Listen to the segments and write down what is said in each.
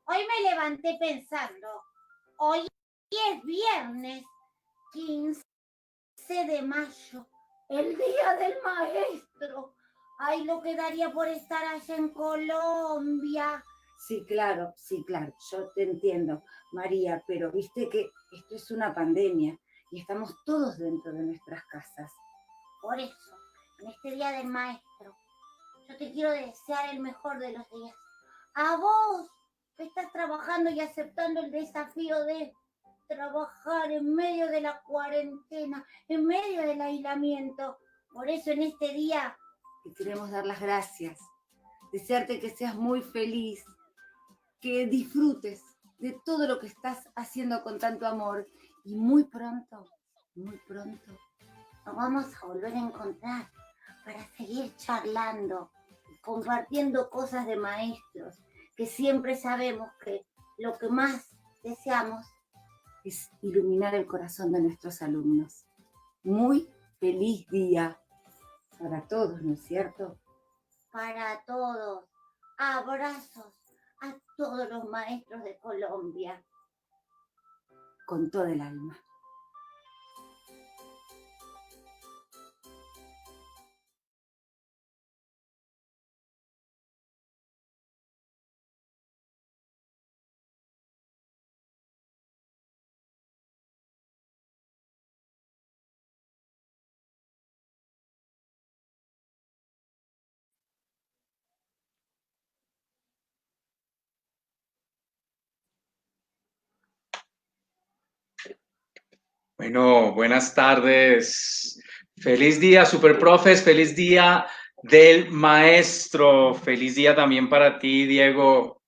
Hoy me levanté pensando, hoy es viernes 15 de mayo, el día del maestro. Ay, lo que daría por estar allá en Colombia. Sí, claro, yo te entiendo, María, pero viste que esto es una pandemia y estamos todos dentro de nuestras casas. Por eso, en este día del maestro, yo te quiero desear el mejor de los días. A vos, que estás trabajando y aceptando el desafío de trabajar en medio de la cuarentena, en medio del aislamiento. Por eso en este día te queremos dar las gracias, desearte que seas muy feliz, que disfrutes de todo lo que estás haciendo con tanto amor y muy pronto nos vamos a volver a encontrar para seguir charlando, compartiendo cosas de maestros, que siempre sabemos que lo que más deseamos es iluminar el corazón de nuestros alumnos. Muy feliz día para todos, ¿no es cierto? Para todos. Abrazos a todos los maestros de Colombia. Con todo el alma. Bueno, buenas tardes. Feliz día, Superprofes. Feliz día del maestro. Feliz día también para ti, Diego.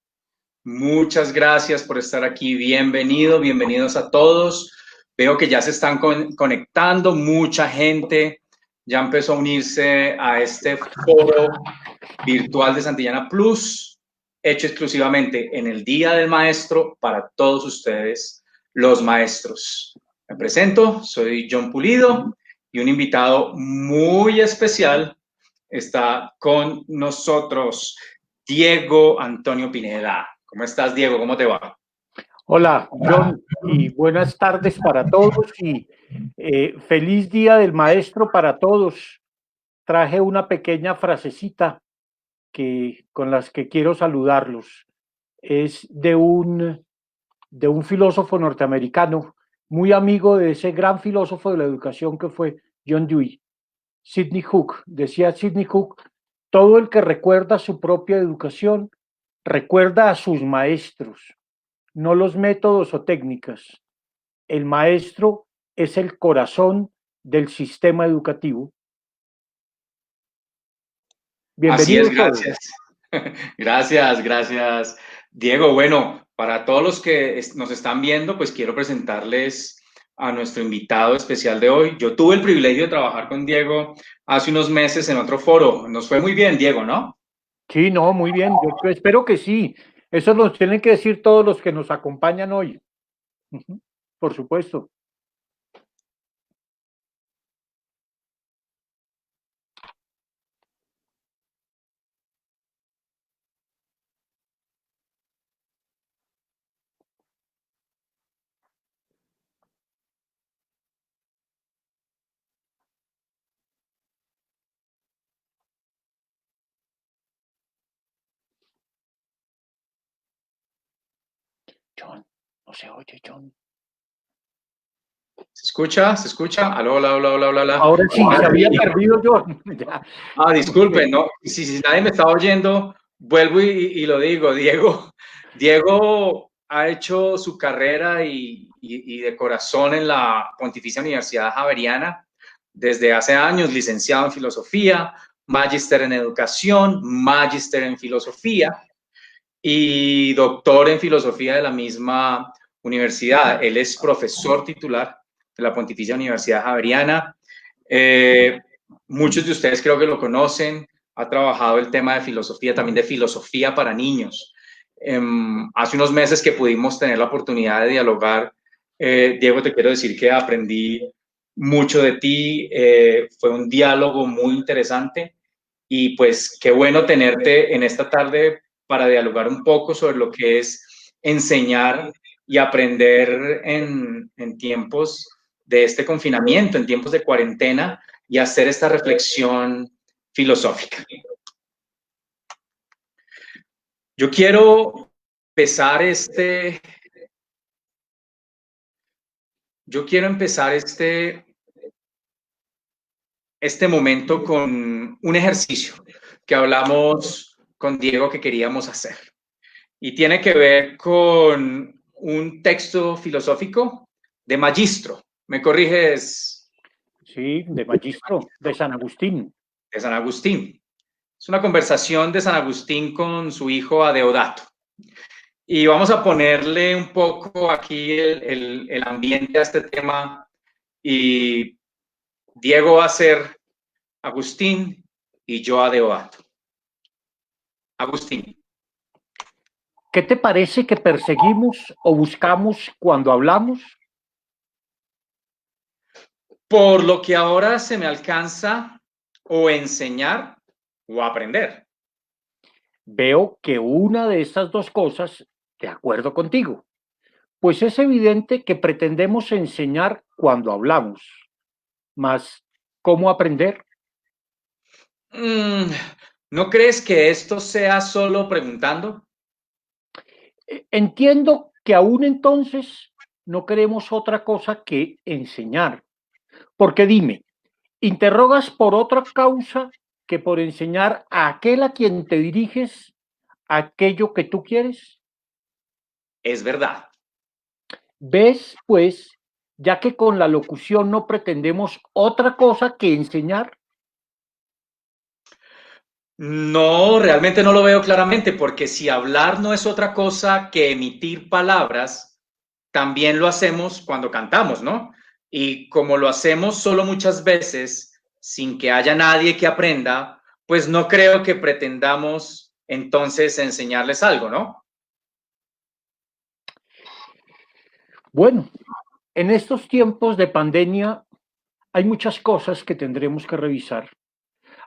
Muchas gracias por estar aquí. Bienvenidos a todos. Veo que ya se están conectando. Mucha gente ya empezó a unirse a este foro virtual de Santillana Plus, hecho exclusivamente en el Día del Maestro para todos ustedes, los maestros. Me presento, soy John Pulido y un invitado muy especial está con nosotros, Diego Antonio Pineda. ¿Cómo estás, Diego? ¿Cómo te va? Hola, John, y buenas tardes para todos y feliz Día del Maestro para todos. Traje una pequeña frasecita con las que quiero saludarlos. Es de un filósofo norteamericano, muy amigo de ese gran filósofo de la educación que fue John Dewey, Sidney Hook. Decía Sidney Hook, todo el que recuerda su propia educación, recuerda a sus maestros, no los métodos o técnicas. El maestro es el corazón del sistema educativo. Bienvenido. Así es, gracias. Gracias, Diego. Bueno, para todos los que nos están viendo, pues quiero presentarles a nuestro invitado especial de hoy. Yo tuve el privilegio de trabajar con Diego hace unos meses en otro foro. Nos fue muy bien, Diego, ¿no? Sí, no, muy bien. Yo espero que sí. Eso nos tienen que decir todos los que nos acompañan hoy. Por supuesto. John, no se oye, John. ¿Se escucha? ¿Se escucha? Aló, hola, hola, hola, hola. Ahora sí, se había perdido John. Disculpen, ¿no? Si nadie me está oyendo, vuelvo y lo digo. Diego ha hecho su carrera y de corazón en la Pontificia Universidad Javeriana desde hace años, licenciado en filosofía, magíster en educación, magíster en filosofía y doctor en filosofía de la misma universidad. Él es profesor titular de la Pontificia Universidad Javeriana. Muchos de ustedes creo que lo conocen, ha trabajado el tema de filosofía, también de filosofía para niños. Hace unos meses que pudimos tener la oportunidad de dialogar, Diego, te quiero decir que aprendí mucho de ti, fue un diálogo muy interesante y pues qué bueno tenerte en esta tarde para dialogar un poco sobre lo que es enseñar y aprender en tiempos de este confinamiento, en tiempos de cuarentena, y hacer esta reflexión filosófica. Yo quiero empezar este momento con un ejercicio que hablamos con Diego que queríamos hacer. Y tiene que ver con un texto filosófico de Magistro. ¿Me corriges? Sí, de Magistro, de San Agustín. De San Agustín. Es una conversación de San Agustín con su hijo Adeodato. Y vamos a ponerle un poco aquí el ambiente a este tema. Y Diego va a ser Agustín y yo Adeodato. Agustín. ¿Qué te parece que perseguimos o buscamos cuando hablamos? Por lo que ahora se me alcanza o enseñar o aprender. Veo que una de estas dos cosas, de acuerdo contigo, pues es evidente que pretendemos enseñar cuando hablamos, mas ¿cómo aprender? ¿No crees que esto sea solo preguntando? Entiendo que aún entonces no queremos otra cosa que enseñar, porque dime, ¿interrogas por otra causa que por enseñar a aquel a quien te diriges aquello que tú quieres? Es verdad. ¿Ves, pues, ya que con la locución no pretendemos otra cosa que enseñar? No, realmente no lo veo claramente, porque si hablar no es otra cosa que emitir palabras, también lo hacemos cuando cantamos, ¿no? Y como lo hacemos solo muchas veces sin que haya nadie que aprenda, pues no creo que pretendamos entonces enseñarles algo, ¿no? Bueno, en estos tiempos de pandemia hay muchas cosas que tendremos que revisar.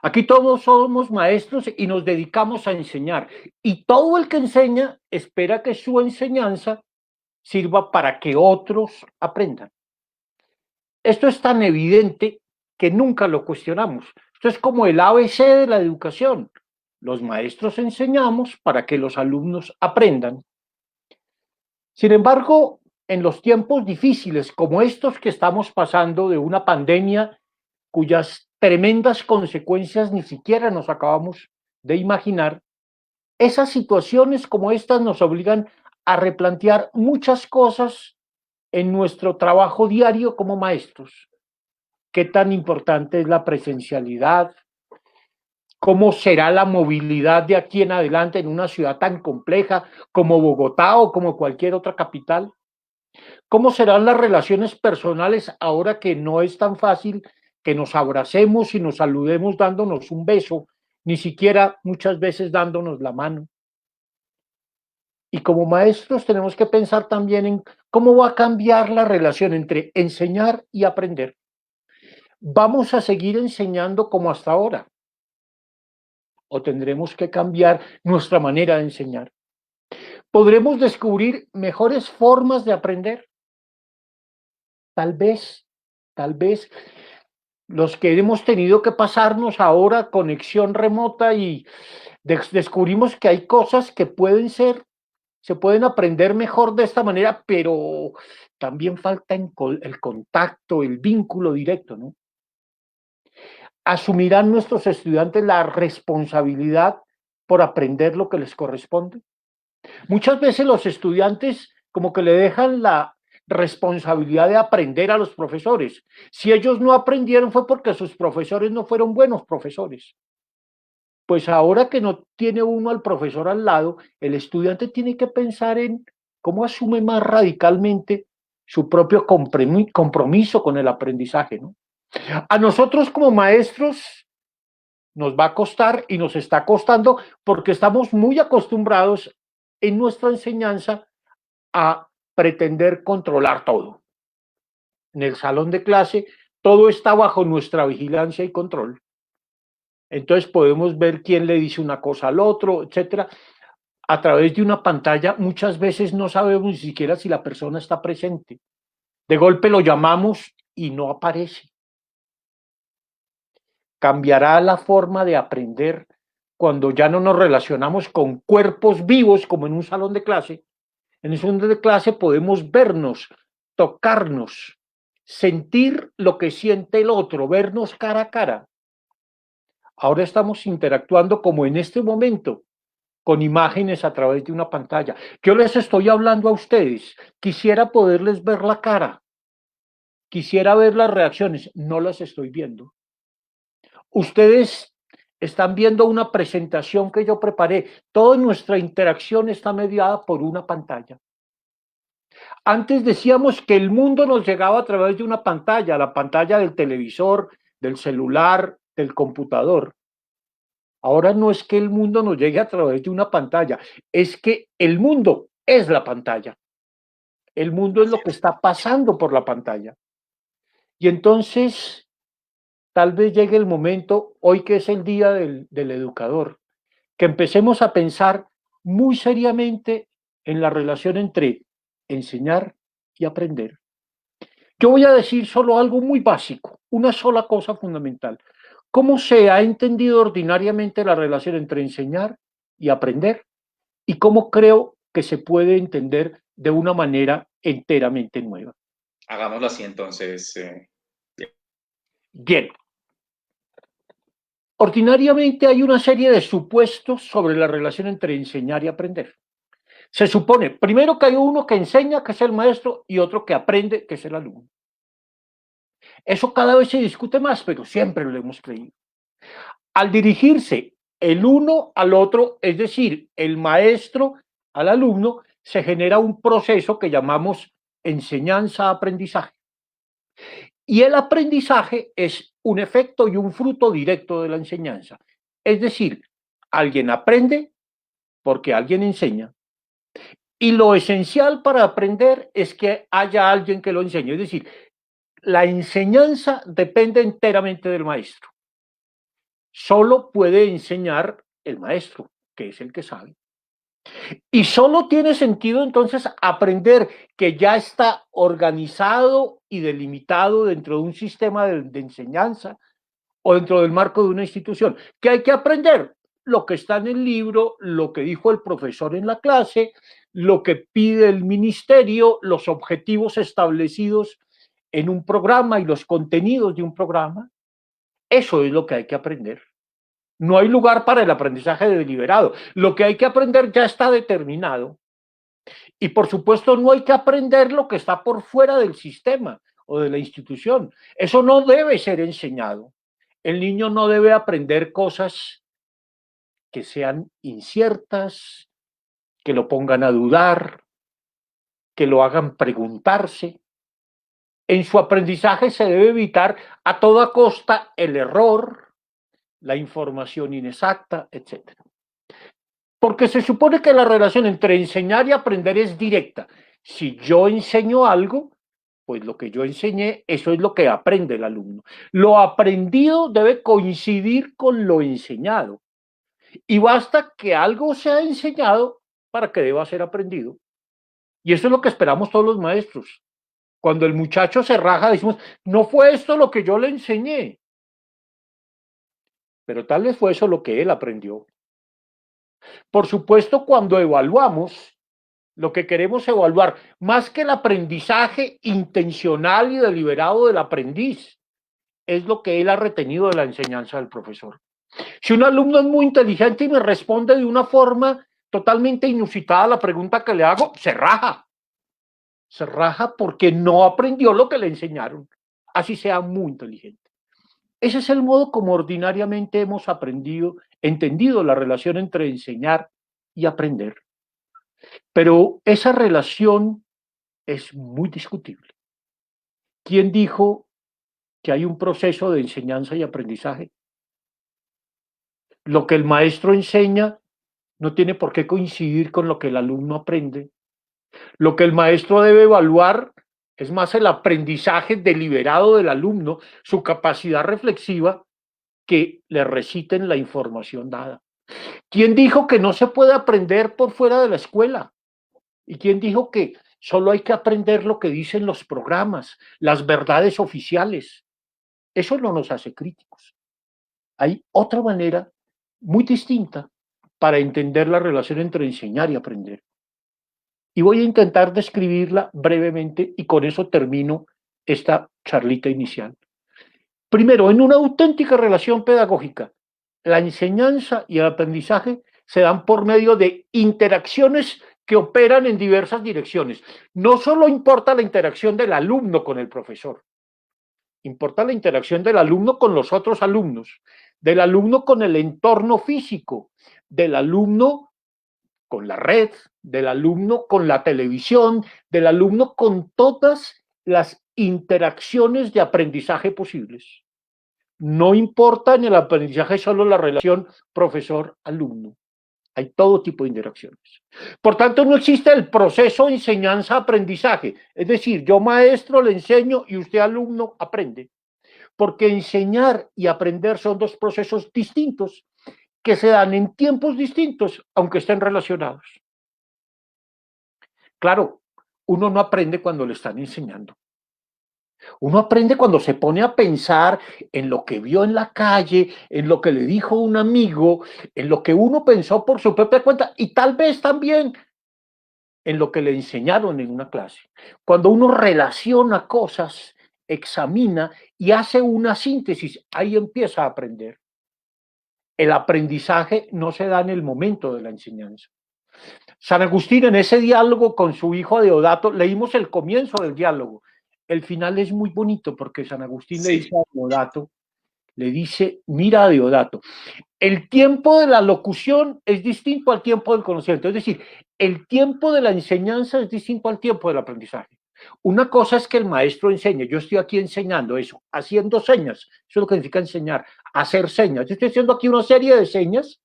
Aquí todos somos maestros y nos dedicamos a enseñar. Y todo el que enseña espera que su enseñanza sirva para que otros aprendan. Esto es tan evidente que nunca lo cuestionamos. Esto es como el ABC de la educación. Los maestros enseñamos para que los alumnos aprendan. Sin embargo, en los tiempos difíciles como estos que estamos pasando de una pandemia cuyas tremendas consecuencias ni siquiera nos acabamos de imaginar, esas situaciones como estas nos obligan a replantear muchas cosas en nuestro trabajo diario como maestros. ¿Qué tan importante es la presencialidad? ¿Cómo será la movilidad de aquí en adelante en una ciudad tan compleja como Bogotá o como cualquier otra capital? ¿Cómo serán las relaciones personales ahora que no es tan fácil que nos abracemos y nos saludemos dándonos un beso, ni siquiera muchas veces dándonos la mano? Y como maestros tenemos que pensar también en cómo va a cambiar la relación entre enseñar y aprender. ¿Vamos a seguir enseñando como hasta ahora? ¿O tendremos que cambiar nuestra manera de enseñar? ¿Podremos descubrir mejores formas de aprender? Tal vez los que hemos tenido que pasarnos ahora conexión remota y descubrimos que hay cosas que se pueden aprender mejor de esta manera, pero también falta el contacto, el vínculo directo, ¿no? ¿Asumirán nuestros estudiantes la responsabilidad por aprender lo que les corresponde? Muchas veces los estudiantes como que le dejan la responsabilidad de aprender a los profesores. Si ellos no aprendieron fue porque sus profesores no fueron buenos profesores. Pues ahora que no tiene uno al profesor al lado, el estudiante tiene que pensar en cómo asume más radicalmente su propio compromiso con el aprendizaje, ¿no? A nosotros como maestros nos va a costar y nos está costando porque estamos muy acostumbrados en nuestra enseñanza a pretender controlar todo. En el salón de clase todo está bajo nuestra vigilancia y control. Entonces podemos ver quién le dice una cosa al otro, etcétera. a través de una pantalla, muchas veces no sabemos ni siquiera si la persona está presente. De golpe lo llamamos y no aparece. Cambiará la forma de aprender cuando ya no nos relacionamos con cuerpos vivos como en un salón de clase. En un salón de clase podemos vernos, tocarnos, sentir lo que siente el otro, vernos cara a cara. Ahora estamos interactuando como en este momento, con imágenes a través de una pantalla. Yo les estoy hablando a ustedes, quisiera poderles ver la cara, quisiera ver las reacciones, no las estoy viendo. Ustedes están viendo una presentación que yo preparé, toda nuestra interacción está mediada por una pantalla. Antes decíamos que el mundo nos llegaba a través de una pantalla, la pantalla del televisor, del celular, del computador. Ahora no es que el mundo nos llegue a través de una pantalla, es que el mundo es la pantalla. El mundo es lo que está pasando por la pantalla. Y entonces, tal vez llegue el momento, hoy que es el día del educador, que empecemos a pensar muy seriamente en la relación entre enseñar y aprender. Yo voy a decir solo algo muy básico, una sola cosa fundamental. ¿Cómo se ha entendido ordinariamente la relación entre enseñar y aprender? ¿Y cómo creo que se puede entender de una manera enteramente nueva? Hagámoslo así entonces. Bien. Ordinariamente hay una serie de supuestos sobre la relación entre enseñar y aprender. Se supone, primero, que hay uno que enseña, que es el maestro, y otro que aprende, que es el alumno. Eso cada vez se discute más, pero siempre lo hemos creído. Al dirigirse el uno al otro, es decir, el maestro al alumno, se genera un proceso que llamamos enseñanza-aprendizaje. Y el aprendizaje es un efecto y un fruto directo de la enseñanza. Es decir, alguien aprende porque alguien enseña. Y lo esencial para aprender es que haya alguien que lo enseñe. Es decir, la enseñanza depende enteramente del maestro. Solo puede enseñar el maestro, que es el que sabe. Y solo tiene sentido entonces aprender que ya está organizado y delimitado dentro de un sistema de enseñanza o dentro del marco de una institución. ¿Qué hay que aprender? Lo que está en el libro, lo que dijo el profesor en la clase, lo que pide el ministerio, los objetivos establecidos en un programa y los contenidos de un programa. Eso es lo que hay que aprender. No hay lugar para el aprendizaje deliberado. Lo que hay que aprender ya está determinado. Y por supuesto no hay que aprender lo que está por fuera del sistema o de la institución. Eso no debe ser enseñado. El niño no debe aprender cosas que sean inciertas, que lo pongan a dudar, que lo hagan preguntarse. En su aprendizaje se debe evitar a toda costa el error, la información inexacta, etc. Porque se supone que la relación entre enseñar y aprender es directa. Si yo enseño algo, pues lo que yo enseñé, eso es lo que aprende el alumno. Lo aprendido debe coincidir con lo enseñado. Y basta que algo sea enseñado para que deba ser aprendido. Y eso es lo que esperamos todos los maestros. Cuando el muchacho se raja, decimos, no fue esto lo que yo le enseñé. Pero tal vez fue eso lo que él aprendió. Por supuesto, cuando evaluamos, lo que queremos evaluar, más que el aprendizaje intencional y deliberado del aprendiz, es lo que él ha retenido de la enseñanza del profesor. Si un alumno es muy inteligente y me responde de una forma totalmente inusitada a la pregunta que le hago, se raja. Se raja porque no aprendió lo que le enseñaron, así sea muy inteligente. Ese es el modo como ordinariamente hemos entendido la relación entre enseñar y aprender. Pero esa relación es muy discutible. ¿Quién dijo que hay un proceso de enseñanza y aprendizaje? Lo que el maestro enseña no tiene por qué coincidir con lo que el alumno aprende. Lo que el maestro debe evaluar es más el aprendizaje deliberado del alumno, su capacidad reflexiva, que le reciten la información dada. ¿Quién dijo que no se puede aprender por fuera de la escuela? ¿Y quién dijo que solo hay que aprender lo que dicen los programas, las verdades oficiales? Eso no nos hace críticos. Hay otra manera muy distinta para entender la relación entre enseñar y aprender. Y voy a intentar describirla brevemente y con eso termino esta charlita inicial. Primero, en una auténtica relación pedagógica, la enseñanza y el aprendizaje se dan por medio de interacciones que operan en diversas direcciones. No solo importa la interacción del alumno con el profesor, importa la interacción del alumno con los otros alumnos, del alumno con el entorno físico, del alumno con la red, del alumno con la televisión, del alumno con todas las interacciones de aprendizaje posibles. No importa en el aprendizaje solo la relación profesor-alumno. Hay todo tipo de interacciones. Por tanto, no existe el proceso enseñanza-aprendizaje. Es decir, yo maestro le enseño y usted alumno aprende. Porque enseñar y aprender son dos procesos distintos que se dan en tiempos distintos, aunque estén relacionados. Claro, uno no aprende cuando le están enseñando. Uno aprende cuando se pone a pensar en lo que vio en la calle, en lo que le dijo un amigo, en lo que uno pensó por su propia cuenta y tal vez también en lo que le enseñaron en una clase. Cuando uno relaciona cosas, examina y hace una síntesis, ahí empieza a aprender. El aprendizaje no se da en el momento de la enseñanza. San Agustín, en ese diálogo con su hijo Deodato, leímos el comienzo del diálogo. El final es muy bonito porque San Agustín le dice a Deodato, le dice, mira Deodato, el tiempo de la locución es distinto al tiempo del conocimiento, es decir, el tiempo de la enseñanza es distinto al tiempo del aprendizaje. Una cosa es que el maestro enseñe, yo estoy aquí enseñando eso, haciendo señas, eso es lo que significa enseñar, hacer señas. Yo estoy haciendo aquí una serie de señas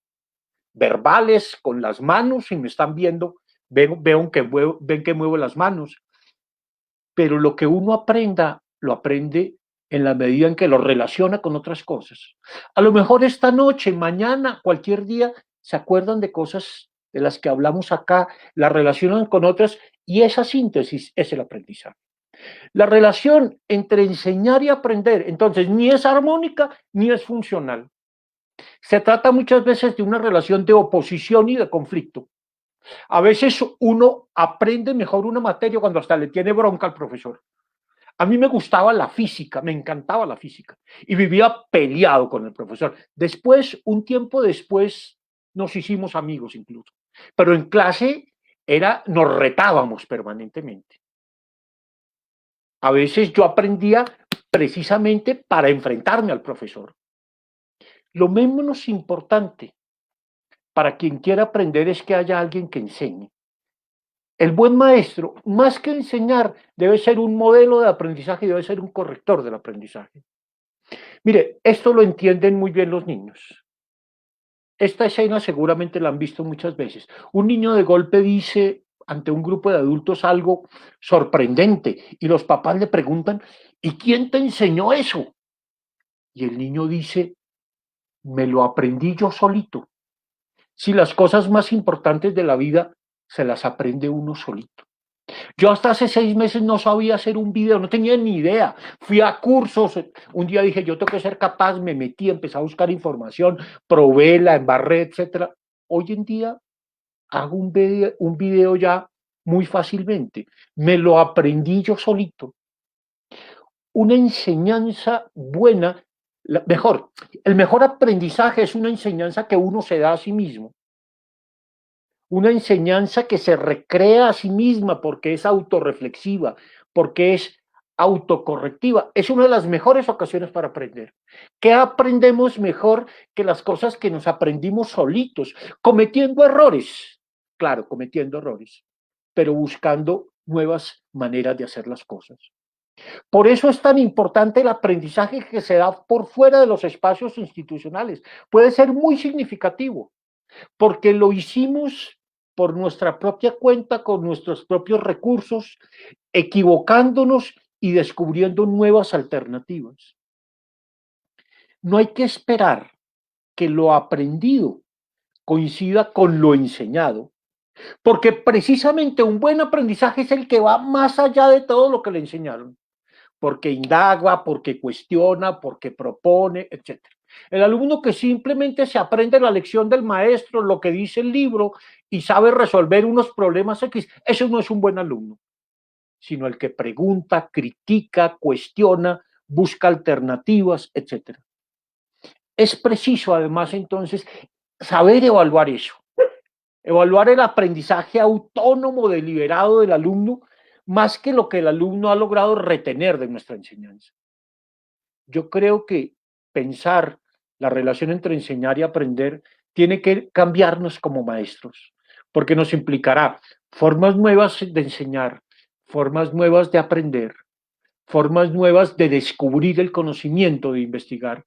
verbales con las manos y me están viendo, ven que muevo las manos, pero lo que uno aprenda, lo aprende en la medida en que lo relaciona con otras cosas. A lo mejor esta noche, mañana, cualquier día, se acuerdan de cosas de las que hablamos acá, las relacionan con otras y esa síntesis es el aprendizaje. La relación entre enseñar y aprender, entonces, ni es armónica ni es funcional. Se trata muchas veces de una relación de oposición y de conflicto. A veces uno aprende mejor una materia cuando hasta le tiene bronca al profesor. A mí me gustaba la física, me encantaba la física y vivía peleado con el profesor. Después, un tiempo después, nos hicimos amigos incluso. Pero en clase nos retábamos permanentemente. A veces yo aprendía precisamente para enfrentarme al profesor. Lo menos importante para quien quiera aprender es que haya alguien que enseñe. El buen maestro, más que enseñar, debe ser un modelo de aprendizaje y debe ser un corrector del aprendizaje. Mire, esto lo entienden muy bien los niños. Esta escena seguramente la han visto muchas veces. Un niño de golpe dice ante un grupo de adultos algo sorprendente y los papás le preguntan, ¿y quién te enseñó eso? Y el niño dice, me lo aprendí yo solito. Si las cosas más importantes de la vida se las aprende uno solito. Yo hasta hace 6 meses no sabía hacer un video, no tenía ni idea. Fui a cursos, un día dije, yo tengo que ser capaz, me metí, empecé a buscar información, probé, la embarré, etc. Hoy en día hago un video ya muy fácilmente. Me lo aprendí yo solito. Una enseñanza buena, el mejor aprendizaje es una enseñanza que uno se da a sí mismo. Una enseñanza que se recrea a sí misma porque es autorreflexiva, porque es autocorrectiva. Es una de las mejores ocasiones para aprender. ¿Qué aprendemos mejor que las cosas que nos aprendimos solitos? Cometiendo errores, claro, cometiendo errores, pero buscando nuevas maneras de hacer las cosas. Por eso es tan importante el aprendizaje que se da por fuera de los espacios institucionales. Puede ser muy significativo, porque lo hicimos por nuestra propia cuenta, con nuestros propios recursos, equivocándonos y descubriendo nuevas alternativas. No hay que esperar que lo aprendido coincida con lo enseñado, porque precisamente un buen aprendizaje es el que va más allá de todo lo que le enseñaron, porque indaga, porque cuestiona, porque propone, etc. El alumno que simplemente se aprende la lección del maestro, lo que dice el libro, y sabe resolver unos problemas X, eso no es un buen alumno, sino el que pregunta, critica, cuestiona, busca alternativas, etc. Es preciso, además, entonces, saber evaluar eso, evaluar el aprendizaje autónomo, deliberado del alumno, más que lo que el alumno ha logrado retener de nuestra enseñanza. Yo creo que pensar la relación entre enseñar y aprender tiene que cambiarnos como maestros, porque nos implicará formas nuevas de enseñar, formas nuevas de aprender, formas nuevas de descubrir el conocimiento, de investigar,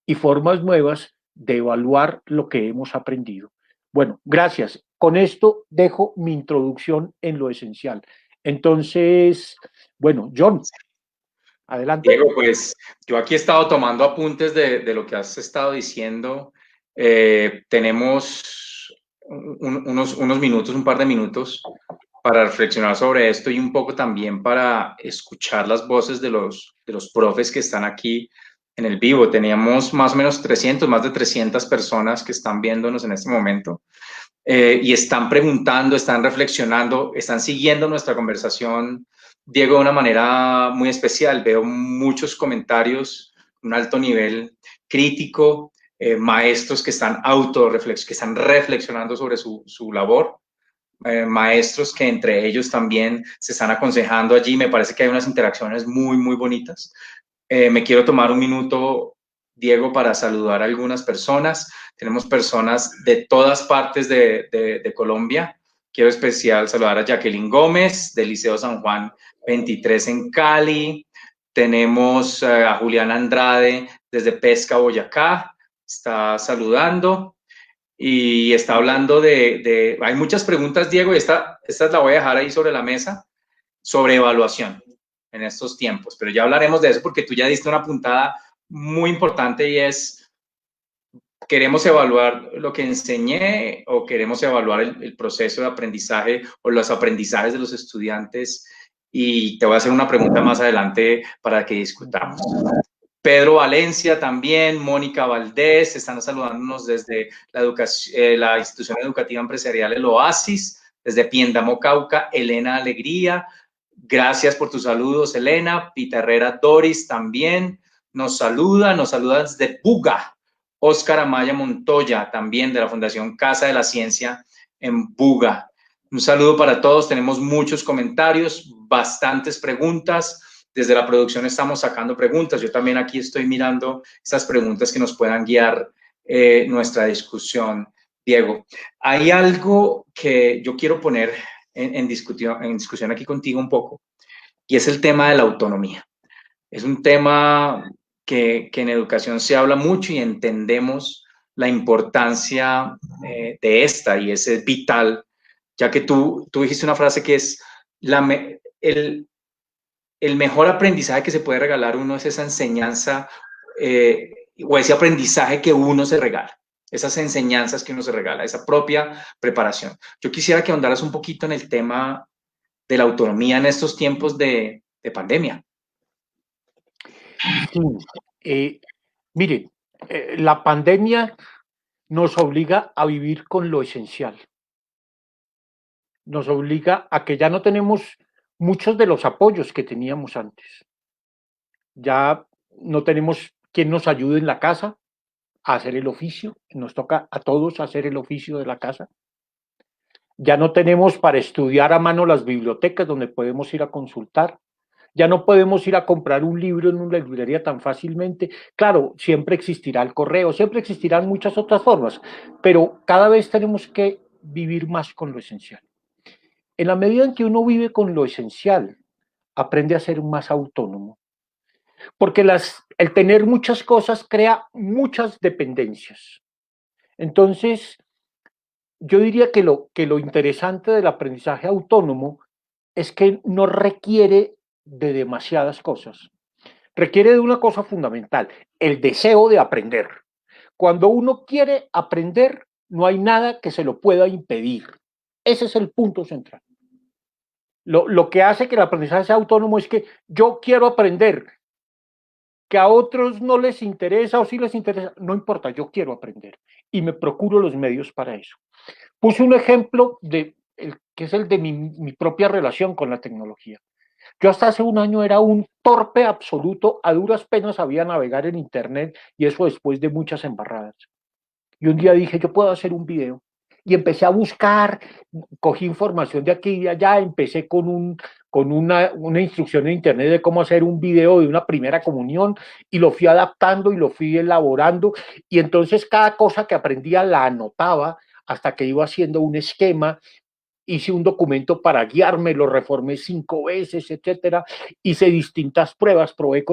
y formas nuevas de evaluar lo que hemos aprendido. Bueno, gracias. Con esto dejo mi introducción en lo esencial. Entonces, bueno, John, adelante. Diego, pues yo aquí he estado tomando apuntes de lo que has estado diciendo. Tenemos unos minutos, un par de minutos para reflexionar sobre esto y un poco también para escuchar las voces de los profes que están aquí en el vivo. Teníamos más o menos 300, más de 300 personas que están viéndonos en este momento y están preguntando, están reflexionando, están siguiendo nuestra conversación, Diego, de una manera muy especial. Veo muchos comentarios, un alto nivel crítico, maestros que están que están reflexionando sobre su labor. Maestros que entre ellos también se están aconsejando allí. Me parece que hay unas interacciones muy, muy bonitas. Me quiero tomar un minuto, Diego, para saludar a algunas personas. Tenemos personas de todas partes de Colombia. Quiero especial saludar a Jacqueline Gómez, del Liceo San Juan 23 en Cali. Tenemos a Julián Andrade, desde Pesca, Boyacá. Está saludando y está hablando hay muchas preguntas, Diego, y esta la voy a dejar ahí sobre la mesa, sobre evaluación en estos tiempos, pero ya hablaremos de eso porque tú ya diste una puntada muy importante y es, ¿queremos evaluar lo que enseñé o queremos evaluar el proceso de aprendizaje o los aprendizajes de los estudiantes? Y te voy a hacer una pregunta más adelante para que discutamos. Pedro Valencia también, Mónica Valdés, están saludándonos desde la institución educativa empresarial El Oasis, desde Piendamó, Cauca, Elena Alegría. Gracias por tus saludos, Elena. Pita Herrera Doris también nos saluda desde Buga. Óscar Amaya Montoya, también de la Fundación Casa de la Ciencia en Buga. Un saludo para todos, tenemos muchos comentarios, bastantes preguntas. Desde la producción estamos sacando preguntas. Yo también aquí estoy mirando esas preguntas que nos puedan guiar nuestra discusión. Diego, hay algo que yo quiero poner en discusión aquí contigo un poco, y es el tema de la autonomía. Es un tema que en educación se habla mucho y entendemos la importancia de esta, y es vital, ya que tú dijiste una frase que es el mejor aprendizaje que se puede regalar uno es esa enseñanza o ese aprendizaje que uno se regala, esas enseñanzas que uno se regala, esa propia preparación. Yo quisiera que ahondaras un poquito en el tema de la autonomía en estos tiempos de pandemia. Sí, miren, la pandemia nos obliga a vivir con lo esencial. Nos obliga a que ya no tenemos muchos de los apoyos que teníamos antes. Ya no tenemos quien nos ayude en la casa a hacer el oficio, nos toca a todos hacer el oficio de la casa. Ya no tenemos para estudiar a mano las bibliotecas donde podemos ir a consultar. Ya no podemos ir a comprar un libro en una librería tan fácilmente. Claro, siempre existirá el correo, siempre existirán muchas otras formas, pero cada vez tenemos que vivir más con lo esencial. En la medida en que uno vive con lo esencial, aprende a ser más autónomo, porque el tener muchas cosas crea muchas dependencias. Entonces, yo diría que lo interesante del aprendizaje autónomo es que no requiere de demasiadas cosas. Requiere de una cosa fundamental, el deseo de aprender. Cuando uno quiere aprender, no hay nada que se lo pueda impedir. Ese es el punto central. Lo que hace que el aprendizaje sea autónomo es que yo quiero aprender, que a otros no les interesa o sí les interesa, no importa, yo quiero aprender y me procuro los medios para eso. Puse un ejemplo que es el de mi propia relación con la tecnología. Yo hasta hace un año era un torpe absoluto, a duras penas sabía navegar en internet y eso después de muchas embarradas. Y un día dije, yo puedo hacer un video. Y empecé a buscar, cogí información de aquí y de allá, empecé con una instrucción en internet de cómo hacer un video de una primera comunión y lo fui adaptando y lo fui elaborando. Y entonces cada cosa que aprendía la anotaba hasta que iba haciendo un esquema. Hice un documento para guiarme, lo reformé 5 veces, etcétera. Hice distintas pruebas, probé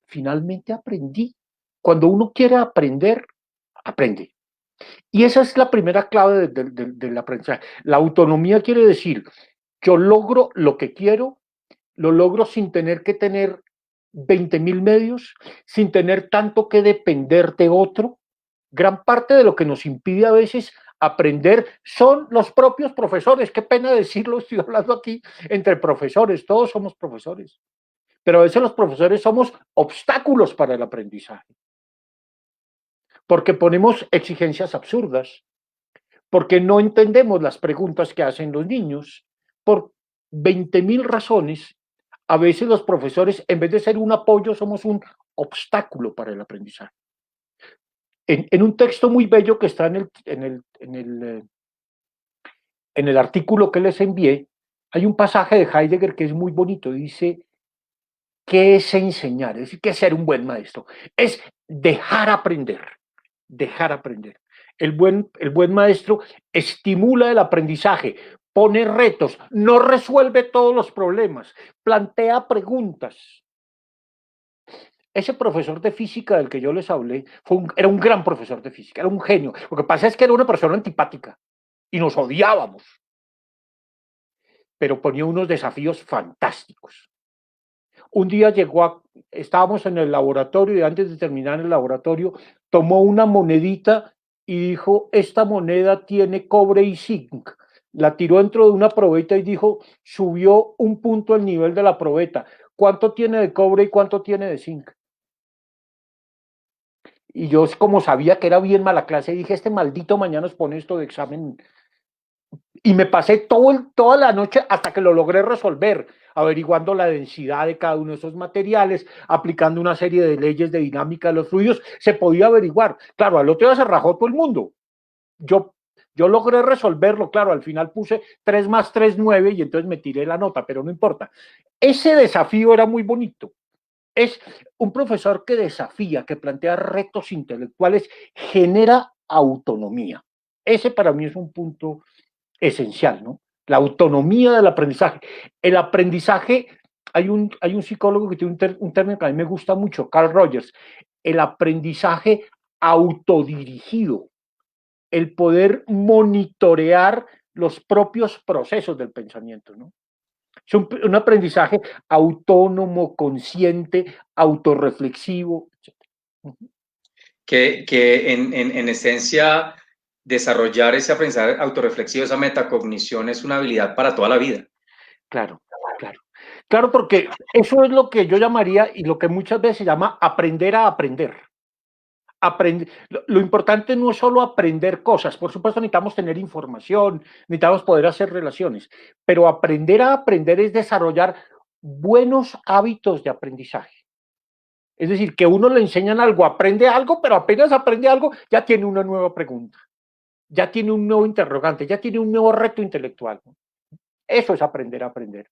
finalmente aprendí. Cuando uno quiere aprender, aprende. Y esa es la primera clave del aprendizaje. La autonomía quiere decir, yo logro lo que quiero, lo logro sin tener que tener 20.000 medios, sin tener tanto que depender de otro. Gran parte de lo que nos impide a veces aprender son los propios profesores. Qué pena decirlo, estoy hablando aquí entre profesores, todos somos profesores. Pero a veces los profesores somos obstáculos para el aprendizaje. Porque ponemos exigencias absurdas, porque no entendemos las preguntas que hacen los niños, por 20.000 razones. A veces los profesores, en vez de ser un apoyo, somos un obstáculo para el aprendizaje. En un texto muy bello que está en el artículo que les envié, hay un pasaje de Heidegger que es muy bonito. Dice, ¿qué es enseñar? Es decir, ¿qué es ser un buen maestro? Es dejar aprender, dejar aprender. El buen maestro estimula el aprendizaje, pone retos, no resuelve todos los problemas, plantea preguntas. Ese profesor de física del que yo les hablé era un gran profesor de física, era un genio. Lo que pasa es que era una persona antipática y nos odiábamos, pero ponía unos desafíos fantásticos. Un día estábamos en el laboratorio y antes de terminar el laboratorio tomó una monedita y dijo, esta moneda tiene cobre y zinc. La tiró dentro de una probeta y dijo, subió un punto el nivel de la probeta. ¿Cuánto tiene de cobre y cuánto tiene de zinc? Y yo, como sabía que era bien mala clase, dije, este maldito mañana nos pone esto de examen. Y me pasé toda la noche hasta que lo logré resolver, averiguando la densidad de cada uno de esos materiales, aplicando una serie de leyes de dinámica de los fluidos, se podía averiguar. Claro, al otro día se rajó todo el mundo. Yo logré resolverlo, claro, al final puse 3 más 3, 9 y entonces me tiré la nota, pero no importa. Ese desafío era muy bonito. Es un profesor que desafía, que plantea retos intelectuales, genera autonomía. Ese para mí es un punto esencial, ¿no? La autonomía del aprendizaje. El aprendizaje, hay un psicólogo que tiene un término que a mí me gusta mucho, Carl Rogers, el aprendizaje autodirigido, el poder monitorear los propios procesos del pensamiento, ¿no? Es un aprendizaje autónomo, consciente, autorreflexivo, etc. Que en esencia desarrollar ese aprendizaje autorreflexivo, esa metacognición es una habilidad para toda la vida. Claro, claro. Claro, porque eso es lo que yo llamaría y lo que muchas veces se llama aprender a aprender. Lo importante no es solo aprender cosas, por supuesto necesitamos tener información, necesitamos poder hacer relaciones, pero aprender a aprender es desarrollar buenos hábitos de aprendizaje. Es decir, que uno le enseñan algo, aprende algo, pero apenas aprende algo, ya tiene una nueva pregunta, ya tiene un nuevo interrogante, ya tiene un nuevo reto intelectual. Eso es aprender a aprender.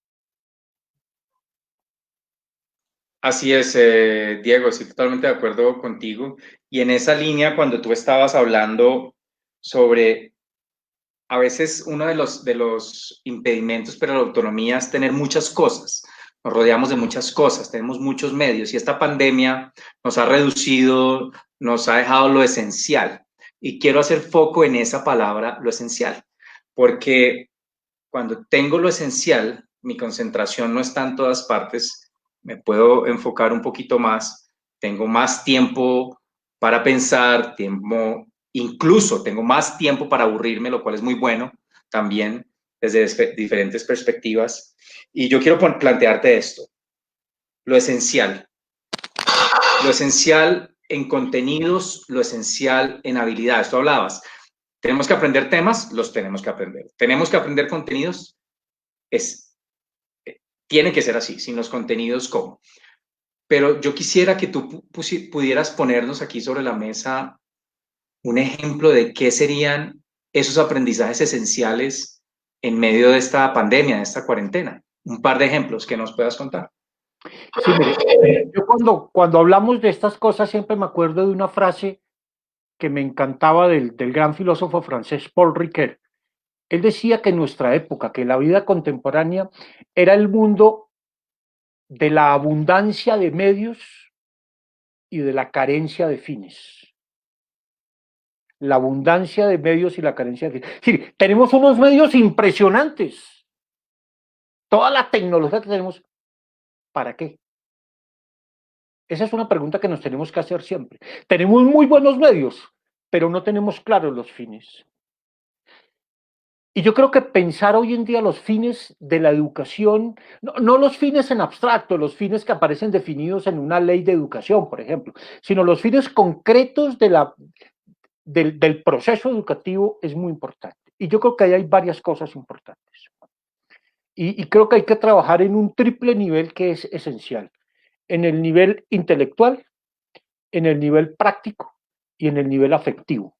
Así es, Diego, estoy totalmente de acuerdo contigo. Y en esa línea, cuando tú estabas hablando sobre, a veces uno de los impedimentos para la autonomía es tener muchas cosas. Nos rodeamos de muchas cosas, tenemos muchos medios y esta pandemia nos ha reducido, nos ha dejado lo esencial. Y quiero hacer foco en esa palabra, lo esencial, porque cuando tengo lo esencial, mi concentración no está en todas partes, me puedo enfocar un poquito más, tengo más tiempo para pensar, Incluso tengo más tiempo para aburrirme, lo cual es muy bueno también desde diferentes perspectivas. Y yo quiero plantearte esto, lo esencial en contenidos, lo esencial en habilidades. Tú hablabas, tenemos que aprender temas, los tenemos que aprender. Tenemos que aprender contenidos, tiene que ser así, sin los contenidos, ¿cómo? Pero yo quisiera que tú pudieras ponernos aquí sobre la mesa un ejemplo de qué serían esos aprendizajes esenciales en medio de esta pandemia, de esta cuarentena. Un par de ejemplos que nos puedas contar. Sí, mire, yo cuando hablamos de estas cosas siempre me acuerdo de una frase que me encantaba del gran filósofo francés Paul Ricoeur. Él decía que en nuestra época, que la vida contemporánea era el mundo de la abundancia de medios y de la carencia de fines. La abundancia de medios y la carencia de fines. Es decir, tenemos unos medios impresionantes. Toda la tecnología que tenemos, ¿para qué? Esa es una pregunta que nos tenemos que hacer siempre. Tenemos muy buenos medios, pero no tenemos claros los fines. Y yo creo que pensar hoy en día los fines de la educación, no los fines en abstracto, los fines que aparecen definidos en una ley de educación, por ejemplo, sino los fines concretos del proceso educativo es muy importante. Y yo creo que ahí hay varias cosas importantes. Y creo que hay que trabajar en un triple nivel que es esencial. En el nivel intelectual, en el nivel práctico y en el nivel afectivo.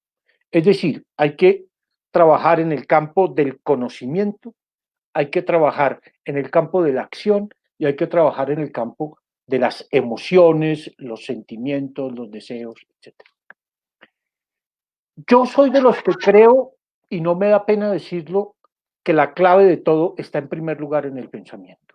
Es decir, hay que trabajar en el campo del conocimiento, hay que trabajar en el campo de la acción y hay que trabajar en el campo de las emociones, los sentimientos, los deseos, etc. Yo soy de los que creo, y no me da pena decirlo, que la clave de todo está en primer lugar en el pensamiento.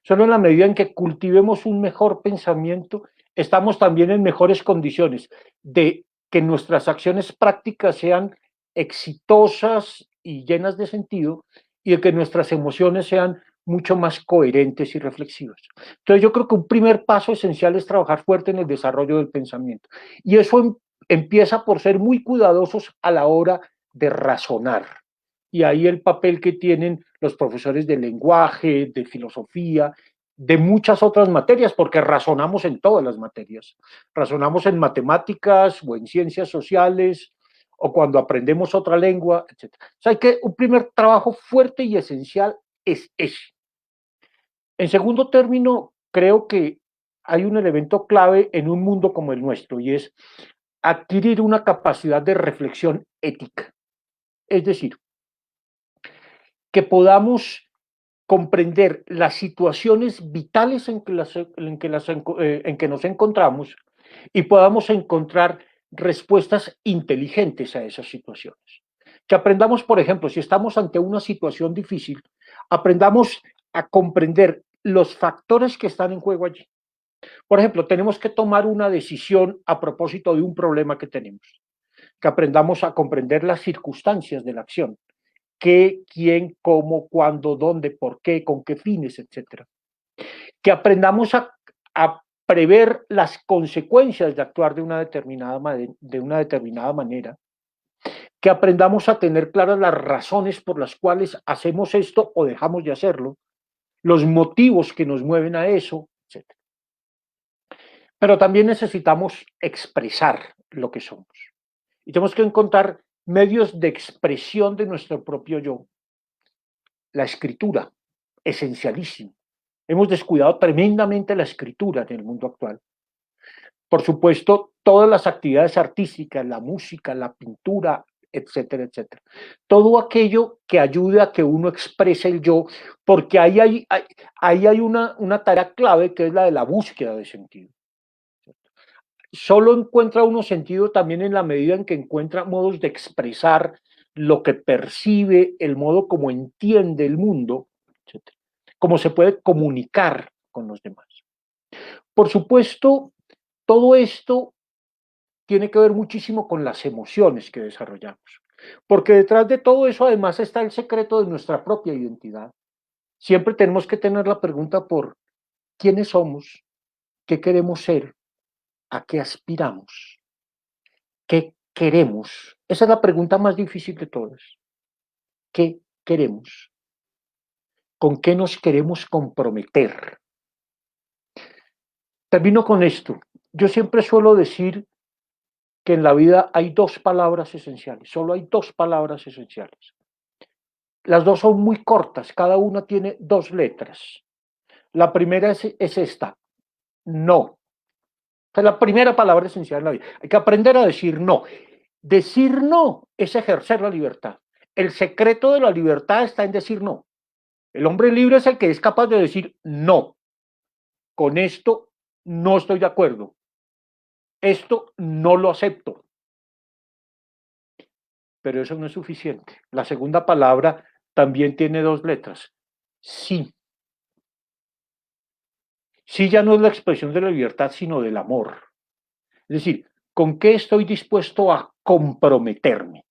Solo en la medida en que cultivemos un mejor pensamiento, estamos también en mejores condiciones de que nuestras acciones prácticas sean exitosas y llenas de sentido y de que nuestras emociones sean mucho más coherentes y reflexivas. Entonces yo creo que un primer paso esencial es trabajar fuerte en el desarrollo del pensamiento. Y eso empieza por ser muy cuidadosos a la hora de razonar. Y ahí el papel que tienen los profesores de lenguaje, de filosofía, de muchas otras materias, porque razonamos en todas las materias. Razonamos en matemáticas o en ciencias sociales o cuando aprendemos otra lengua, etc. O sea, un primer trabajo fuerte y esencial es ese. En segundo término, creo que hay un elemento clave en un mundo como el nuestro y es adquirir una capacidad de reflexión ética. Es decir, que podamos comprender las situaciones vitales en que nos encontramos y podamos encontrar respuestas inteligentes a esas situaciones. Que aprendamos, por ejemplo, si estamos ante una situación difícil, aprendamos a comprender los factores que están en juego allí. Por ejemplo, tenemos que tomar una decisión a propósito de un problema que tenemos, que aprendamos a comprender las circunstancias de la acción, qué, quién, cómo, cuándo, dónde, por qué, con qué fines, etcétera. Que aprendamos a prever las consecuencias de actuar de una determinada manera, que aprendamos a tener claras las razones por las cuales hacemos esto o dejamos de hacerlo, los motivos que nos mueven a eso, etcétera. Pero también necesitamos expresar lo que somos. Y tenemos que encontrar medios de expresión de nuestro propio yo. La escritura, esencialísimo. Hemos descuidado tremendamente la escritura en el mundo actual. Por supuesto, todas las actividades artísticas, la música, la pintura, etcétera, etcétera. Todo aquello que ayude a que uno exprese el yo, porque ahí hay una tarea clave que es la de la búsqueda de sentido. Solo encuentra uno sentido también en la medida en que encuentra modos de expresar lo que percibe, el modo como entiende el mundo, etcétera. Cómo se puede comunicar con los demás. Por supuesto, todo esto tiene que ver muchísimo con las emociones que desarrollamos, porque detrás de todo eso además está el secreto de nuestra propia identidad. Siempre tenemos que tener la pregunta por quiénes somos, qué queremos ser, a qué aspiramos, qué queremos? Esa es la pregunta más difícil de todas. ¿Qué queremos? ¿Con qué nos queremos comprometer? Termino con esto. Yo siempre suelo decir que en la vida hay dos palabras esenciales, solo hay dos palabras esenciales. Las dos son muy cortas, cada una tiene dos letras. La primera es esta, no. Es la primera palabra esencial en la vida. Hay que aprender a decir no. Decir no es ejercer la libertad. El secreto de la libertad está en decir no. El hombre libre es el que es capaz de decir no. Con esto no estoy de acuerdo. Esto no lo acepto. Pero eso no es suficiente. La segunda palabra también tiene dos letras. Sí. Sí ya no es la expresión de la libertad, sino del amor. Es decir, ¿con qué estoy dispuesto a comprometerme?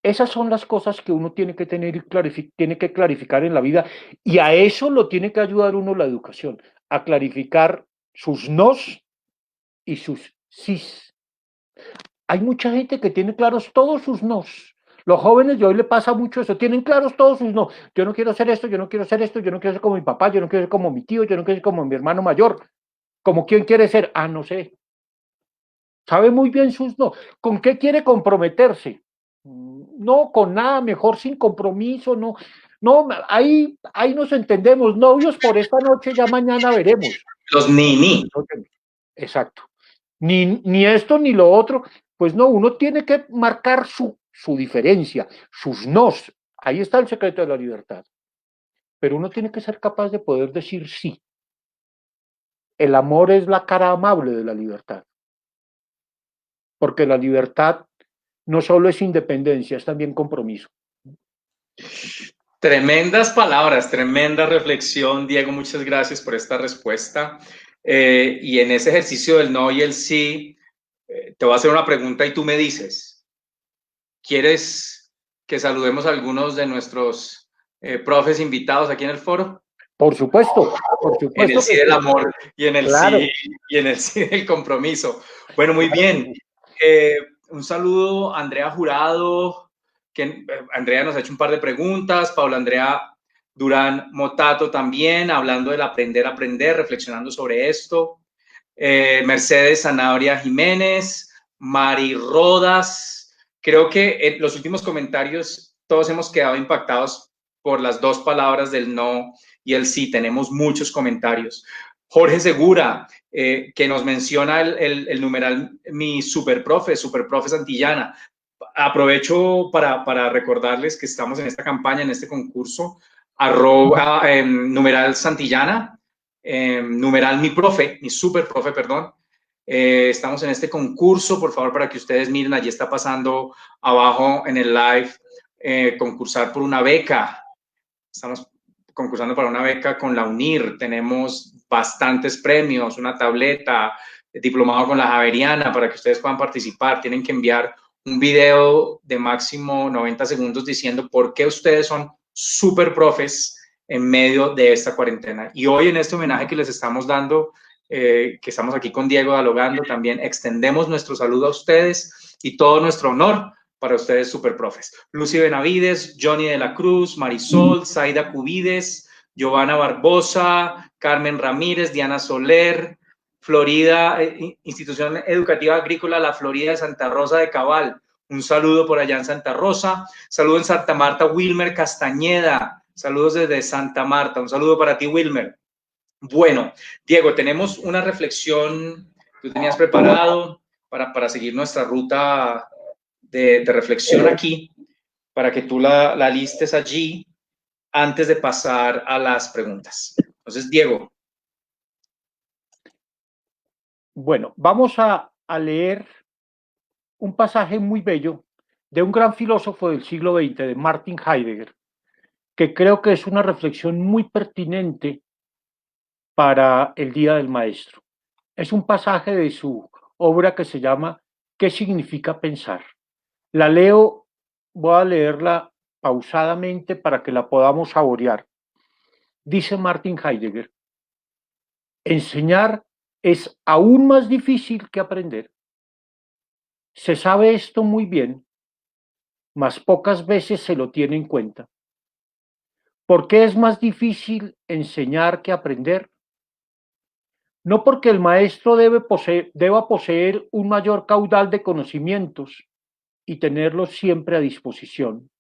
Esas son las cosas que uno tiene que tener y tiene que clarificar en la vida, y a eso lo tiene que ayudar uno la educación, a clarificar sus nos y sus sís. Hay mucha gente que tiene claros todos sus nos. Los jóvenes de hoy le pasa mucho eso, tienen claros todos sus no. Yo no quiero hacer esto, yo no quiero hacer esto, yo no quiero ser como mi papá, yo no quiero ser como mi tío, yo no quiero ser como mi hermano mayor. ¿Como quién quiere ser? Ah, no sé. Sabe muy bien sus no. ¿Con qué quiere comprometerse? No, con nada, mejor sin compromiso, no. No, ahí nos entendemos. Novios por esta noche, ya mañana veremos. Los ni. Exacto. Ni esto ni lo otro. Pues no, uno tiene que marcar su diferencia, sus nos. Ahí está el secreto de la libertad. Pero uno tiene que ser capaz de poder decir sí. El amor es la cara amable de la libertad. Porque la libertad no solo es independencia, es también compromiso. Tremendas palabras, tremenda reflexión, Diego. Muchas gracias por esta respuesta. Y en ese ejercicio del no y el sí, te voy a hacer una pregunta y tú me dices, ¿quieres que saludemos a algunos de nuestros profes invitados aquí en el foro? Por supuesto, por supuesto. En el sí del amor y en el claro. sí del compromiso. Bueno, muy bien. Un saludo a Andrea Jurado, que Andrea nos ha hecho un par de preguntas, Paula Andrea Durán Motato también, hablando del aprender a aprender, reflexionando sobre esto. Mercedes Zanabria Jiménez, Mari Rodas. Creo que en los últimos comentarios todos hemos quedado impactados por las dos palabras del no y el sí. Tenemos muchos comentarios. Jorge Segura, que nos menciona el numeral mi superprofe Santillana. Aprovecho para recordarles que estamos en esta campaña, en este concurso, numeral Santillana, numeral mi superprofe, perdón. Estamos en este concurso, por favor, para que ustedes miren, allí está pasando abajo en el live, concursar por una beca. Estamos concursando para una beca con la UNIR, tenemos bastantes premios, una tableta, diplomado con la Javeriana para que ustedes puedan participar. Tienen que enviar un video de máximo 90 segundos diciendo por qué ustedes son super profes en medio de esta cuarentena. Y hoy en este homenaje que les estamos dando, que estamos aquí con Diego dialogando, también extendemos nuestro saludo a ustedes y todo nuestro honor para ustedes super profes. Lucy Benavides, Johnny de la Cruz, Marisol, Zaida Cubides, Giovanna Barbosa, Carmen Ramírez, Diana Soler, Florida, Institución Educativa Agrícola La Florida de Santa Rosa de Cabal. Un saludo por allá en Santa Rosa. Saludo en Santa Marta, Wilmer Castañeda. Saludos desde Santa Marta. Un saludo para ti, Wilmer. Bueno, Diego, tenemos una reflexión que tú tenías preparado para seguir nuestra ruta de reflexión aquí, para que tú la listes allí antes de pasar a las preguntas. Entonces, Diego. Bueno, vamos a leer un pasaje muy bello de un gran filósofo del siglo XX, de Martin Heidegger, que creo que es una reflexión muy pertinente para el Día del Maestro. Es un pasaje de su obra que se llama ¿Qué significa pensar? La leo, voy a leerla pausadamente para que la podamos saborear. Dice Martin Heidegger, enseñar es aún más difícil que aprender. Se sabe esto muy bien, mas pocas veces se lo tiene en cuenta. ¿Por qué es más difícil enseñar que aprender? No porque el maestro deba poseer un mayor caudal de conocimientos y tenerlos siempre a disposición.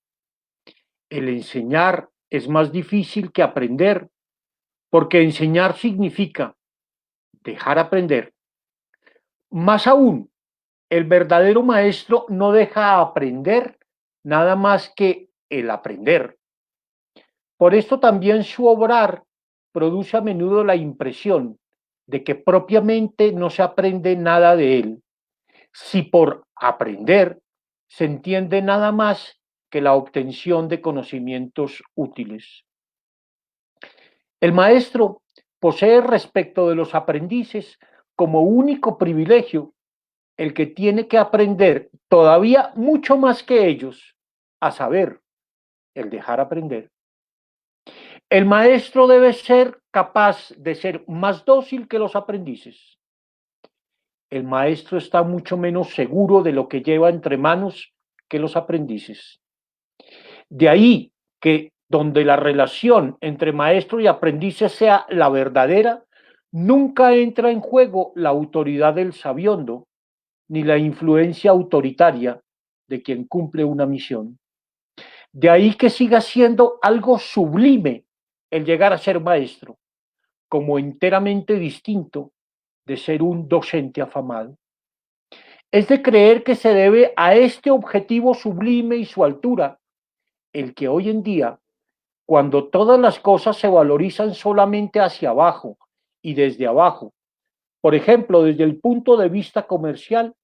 El enseñar es más difícil que aprender, porque enseñar significa dejar aprender. Más aún, el verdadero maestro no deja aprender nada más que el aprender. Por esto también su obrar produce a menudo la impresión de que propiamente no se aprende nada de él, si por aprender se entiende nada más que la obtención de conocimientos útiles. El maestro posee respecto de los aprendices como único privilegio el que tiene que aprender todavía mucho más que ellos, a saber, el dejar aprender. El maestro debe ser capaz de ser más dócil que los aprendices. El maestro está mucho menos seguro de lo que lleva entre manos que los aprendices. De ahí que donde la relación entre maestro y aprendices sea la verdadera, nunca entra en juego la autoridad del sabiondo, ni la influencia autoritaria de quien cumple una misión. De ahí que siga siendo algo sublime el llegar a ser maestro, como enteramente distinto de ser un docente afamado. Es de creer que se debe a este objetivo sublime y su altura, el que hoy en día, cuando todas las cosas se valorizan solamente hacia abajo y desde abajo, por ejemplo, desde el punto de vista comercial,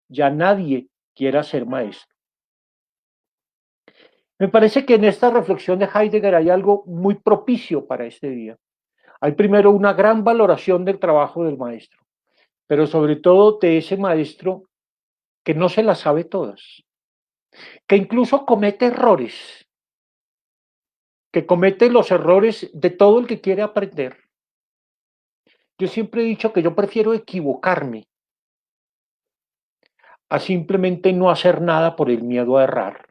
ya nadie quiera ser maestro. Me parece que en esta reflexión de Heidegger hay algo muy propicio para este día. Hay primero una gran valoración del trabajo del maestro, pero sobre todo de ese maestro que no se las sabe todas, que incluso comete errores, que comete los errores de todo el que quiere aprender. Yo siempre he dicho que yo prefiero equivocarme a simplemente no hacer nada por el miedo a errar.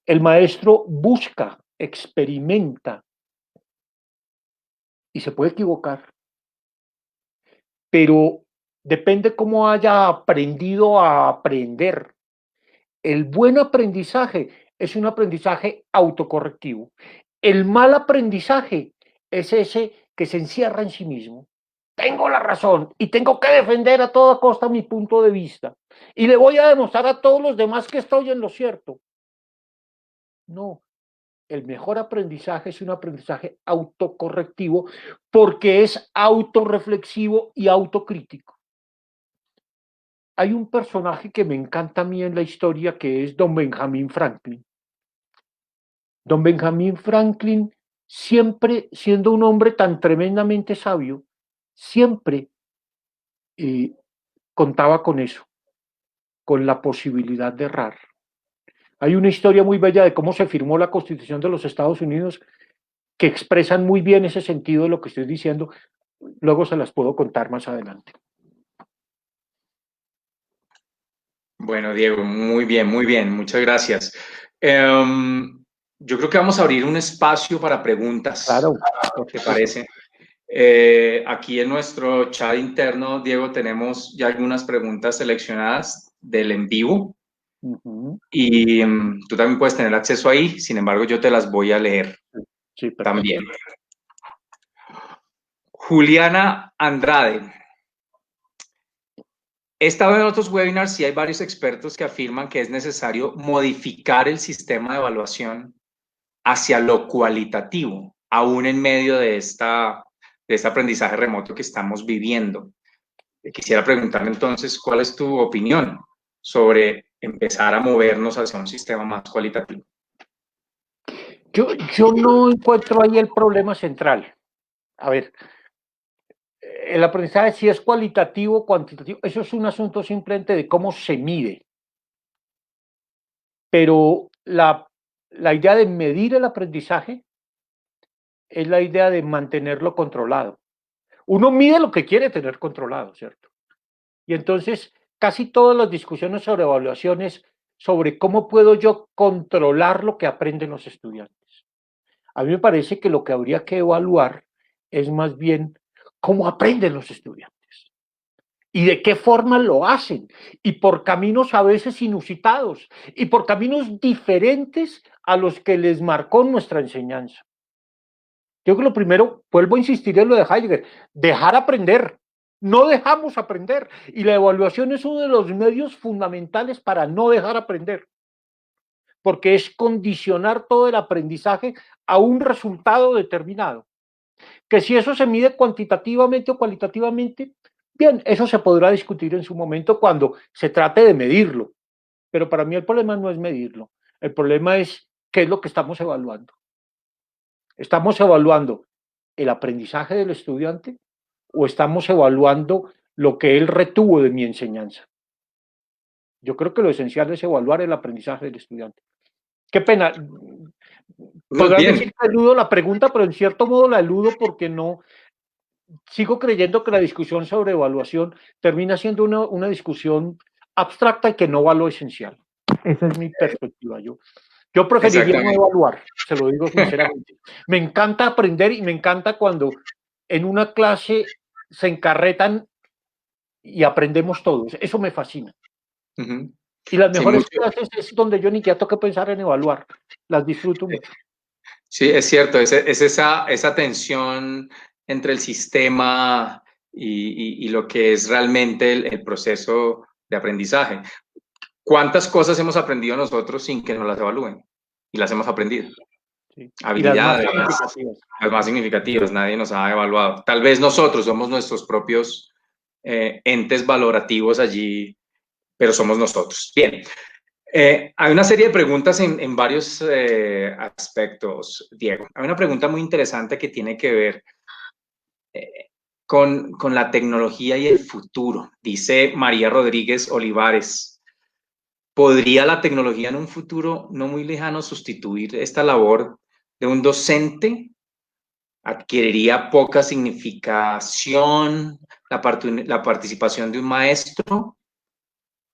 El maestro busca, experimenta y se puede equivocar, pero depende cómo haya aprendido a aprender. El buen aprendizaje es un aprendizaje autocorrectivo. El mal aprendizaje es ese que se encierra en sí mismo. Tengo la razón y tengo que defender a toda costa mi punto de vista. Y le voy a demostrar a todos los demás que estoy en lo cierto. No, el mejor aprendizaje es un aprendizaje autocorrectivo porque es autorreflexivo y autocrítico. Hay un personaje que me encanta a mí en la historia que es don Benjamin Franklin. Don Benjamin Franklin, siempre siendo un hombre tan tremendamente sabio, siempre contaba con eso, con la posibilidad de errar. Hay una historia muy bella de cómo se firmó la Constitución de los Estados Unidos que expresan muy bien ese sentido de lo que estoy diciendo. Luego se las puedo contar más adelante. Bueno, Diego, muy bien, muy bien. Muchas gracias. Yo creo que vamos a abrir un espacio para preguntas. Claro. ¿Te parece? Aquí en nuestro chat interno, Diego, tenemos ya algunas preguntas seleccionadas del en vivo. Y tú también puedes tener acceso ahí. Sin embargo, yo te las voy a leer también. Juliana Andrade. He estado en otros webinars y hay varios expertos que afirman que es necesario modificar el sistema de evaluación hacia lo cualitativo, aún en medio de este aprendizaje remoto que estamos viviendo. Quisiera preguntarle entonces, ¿cuál es tu opinión sobre empezar a movernos hacia un sistema más cualitativo? Yo no encuentro ahí el problema central. A ver, el aprendizaje si es cualitativo o cuantitativo, eso es un asunto simplemente de cómo se mide. Pero la idea de medir el aprendizaje es la idea de mantenerlo controlado. Uno mide lo que quiere tener controlado, ¿cierto? Y entonces casi todas las discusiones sobre evaluaciones, sobre cómo puedo yo controlar lo que aprenden los estudiantes. A mí me parece que lo que habría que evaluar es más bien cómo aprenden los estudiantes y de qué forma lo hacen, y por caminos a veces inusitados, y por caminos diferentes a los que les marcó nuestra enseñanza. Yo creo que lo primero, vuelvo a insistir en lo de Heidegger, dejar aprender. No dejamos aprender, y la evaluación es uno de los medios fundamentales para no dejar aprender, porque es condicionar todo el aprendizaje a un resultado determinado. Que si eso se mide cuantitativamente o cualitativamente, bien, eso se podrá discutir en su momento cuando se trate de medirlo, pero para mí el problema no es medirlo, el problema es qué es lo que estamos evaluando. ¿Estamos evaluando el aprendizaje del estudiante o estamos evaluando lo que él retuvo de mi enseñanza? Yo creo que lo esencial es evaluar el aprendizaje del estudiante. Qué pena. Muy Podrás bien. decir que eludo la pregunta, pero en cierto modo la eludo porque no, sigo creyendo que la discusión sobre evaluación termina siendo una discusión abstracta y que no va a lo esencial. Esa es mi perspectiva. Yo preferiría no Exactamente. evaluar, se lo digo sinceramente. Me encanta aprender y me encanta cuando en una clase se encarretan y aprendemos todos. Eso me fascina. Ujú. Y las Sí, mejores mucho. clases es donde yo ni siquiera tengo que pensar en evaluar. Las disfruto mucho. Sí, es cierto, es esa tensión entre el sistema y lo que es realmente el proceso de aprendizaje. ¿Cuántas cosas hemos aprendido nosotros sin que nos las evalúen? Y las hemos aprendido. Sí. Y las más Habilidades, significativas. las más significativas, nadie nos ha evaluado. Tal vez nosotros somos nuestros propios entes valorativos allí, pero somos nosotros. Bien, hay una serie de preguntas en varios aspectos, Diego. Hay una pregunta muy interesante que tiene que ver con la tecnología y el futuro. Dice María Rodríguez Olivares, ¿podría la tecnología en un futuro no muy lejano sustituir esta labor de un docente? ¿Adquiriría poca significación la participación de un maestro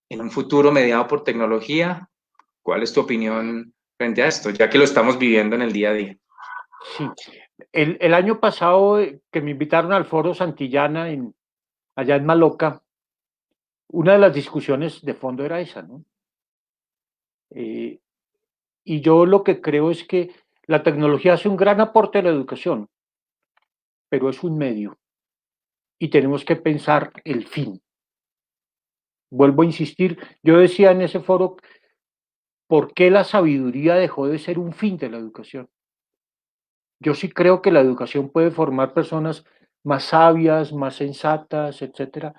en un futuro mediado por tecnología? ¿Cuál es tu opinión frente a esto, ya que lo estamos viviendo en el día a día? Sí. El año pasado que me invitaron al Foro Santillana allá en Maloca, una de las discusiones de fondo era esa, ¿no? Y yo lo que creo es que la tecnología hace un gran aporte a la educación, pero es un medio y tenemos que pensar el fin. Vuelvo a insistir, yo decía en ese foro, ¿por qué la sabiduría dejó de ser un fin de la educación? Yo sí creo que la educación puede formar personas más sabias, más sensatas, etcétera,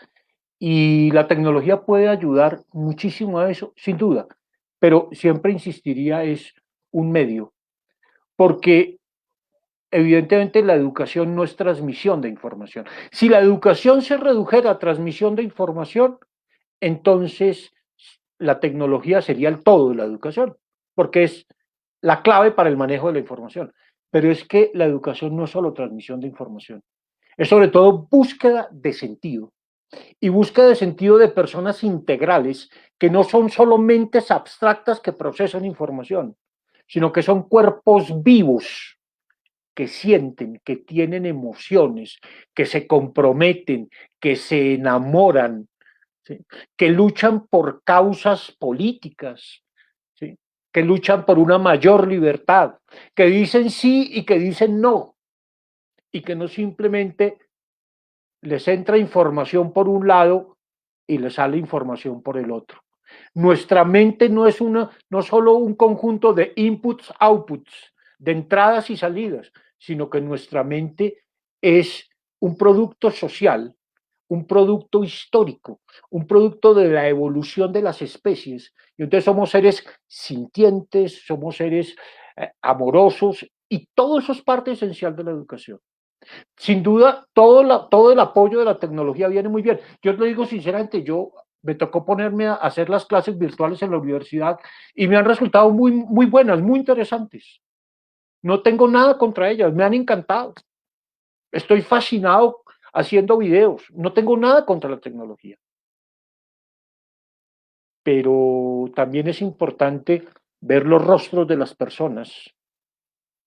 y la tecnología puede ayudar muchísimo a eso, sin duda, pero siempre insistiría es un medio, porque evidentemente la educación no es transmisión de información. Si la educación se redujera a transmisión de información, entonces la tecnología sería el todo de la educación, porque es la clave para el manejo de la información. Pero es que la educación no es solo transmisión de información, es sobre todo búsqueda de sentido y búsqueda de sentido de personas integrales que no son solo mentes abstractas que procesan información, sino que son cuerpos vivos que sienten, que tienen emociones, que se comprometen, que se enamoran, ¿sí? Que luchan por causas políticas, ¿sí? Que luchan por una mayor libertad, que dicen sí y que dicen no, y que no simplemente les entra información por un lado y les sale información por el otro. Nuestra mente no es no solo un conjunto de inputs, outputs, de entradas y salidas, sino que nuestra mente es un producto social, un producto histórico, un producto de la evolución de las especies. Y entonces somos seres sintientes, somos seres amorosos, y todo eso es parte esencial de la educación. Sin duda, todo el apoyo de la tecnología viene muy bien. Yo te digo sinceramente, yo me tocó ponerme a hacer las clases virtuales en la universidad y me han resultado muy, muy buenas, muy interesantes. No tengo nada contra ellas, me han encantado. Estoy fascinado haciendo videos, no tengo nada contra la tecnología. pero también es importante ver los rostros de las personas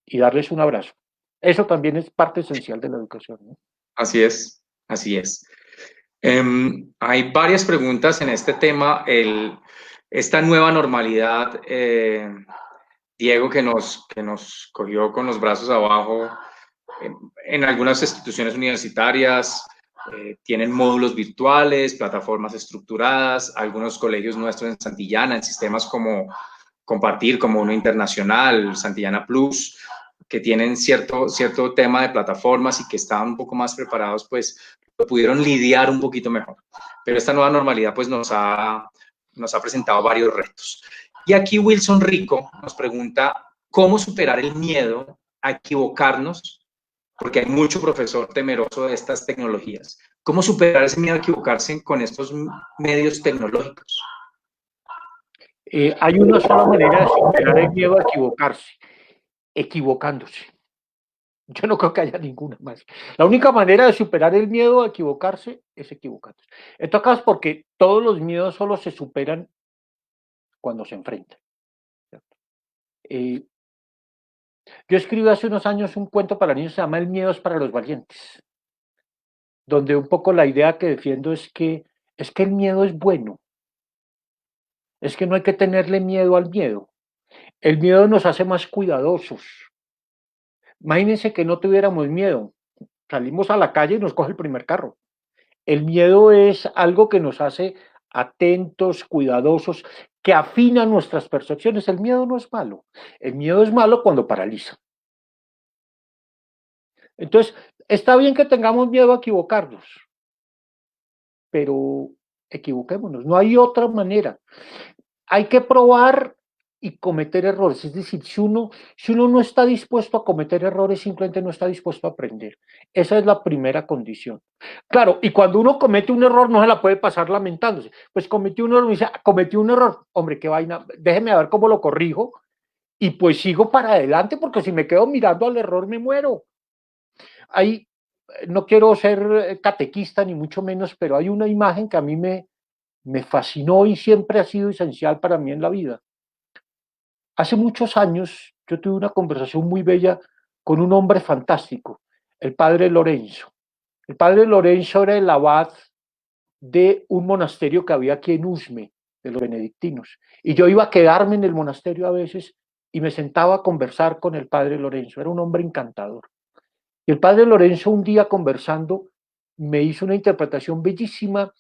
y darles un abrazo. Eso también es parte esencial de la educación, ¿no? Así es, así es. Hay varias preguntas en este tema. Esta nueva normalidad, Diego, que nos cogió con los brazos abajo, en algunas instituciones universitarias tienen módulos virtuales, plataformas estructuradas, algunos colegios nuestros en Santillana, en sistemas como Compartir, como uno internacional, Santillana Plus, que tienen cierto tema de plataformas y que estaban un poco más preparados, pues lo pudieron lidiar un poquito mejor. Pero esta nueva normalidad pues nos ha presentado varios retos. Y aquí Wilson Rico nos pregunta cómo superar el miedo a equivocarnos, porque hay mucho profesor temeroso de estas tecnologías. ¿Cómo superar ese miedo a equivocarse con estos medios tecnológicos? Hay una sola manera de superar el miedo a equivocarse, equivocándose. Yo no creo que haya ninguna más. La única manera de superar el miedo a equivocarse es equivocándose. En todo caso, porque todos los miedos solo se superan cuando se enfrentan. Eh, yo escribí hace unos años un cuento para niños, se llama El miedo es para los valientes, donde un poco la idea que defiendo es que el miedo es bueno, es que no hay que tenerle miedo al miedo. El miedo nos hace más cuidadosos. Imagínense que no tuviéramos miedo, salimos a la calle y nos coge el primer carro. El miedo es algo que nos hace atentos, cuidadosos, que afina nuestras percepciones. El miedo no es malo. El miedo es malo cuando paraliza. Entonces, está bien que tengamos miedo a equivocarnos, pero equivoquémonos. No hay otra manera. Hay que probar y cometer errores. Es decir, si uno no está dispuesto a cometer errores, simplemente no está dispuesto a aprender. Esa es la primera condición. Claro, y cuando uno comete un error, no se la puede pasar lamentándose. Pues cometí un error, me dice, cometí un error. Hombre, qué vaina, déjeme ver cómo lo corrijo y pues sigo para adelante, porque si me quedo mirando al error, me muero. Hay, no quiero ser catequista, ni mucho menos, pero hay una imagen que a mí me fascinó y siempre ha sido esencial para mí en la vida. Hace muchos años yo tuve una conversación muy bella con un hombre fantástico, el padre Lorenzo. El padre Lorenzo era el abad de un monasterio que había aquí en Usme, de los benedictinos. Y yo iba a quedarme en el monasterio a veces y me sentaba a conversar con el padre Lorenzo. Era un hombre encantador. Y el padre Lorenzo un día conversando me hizo una interpretación bellísima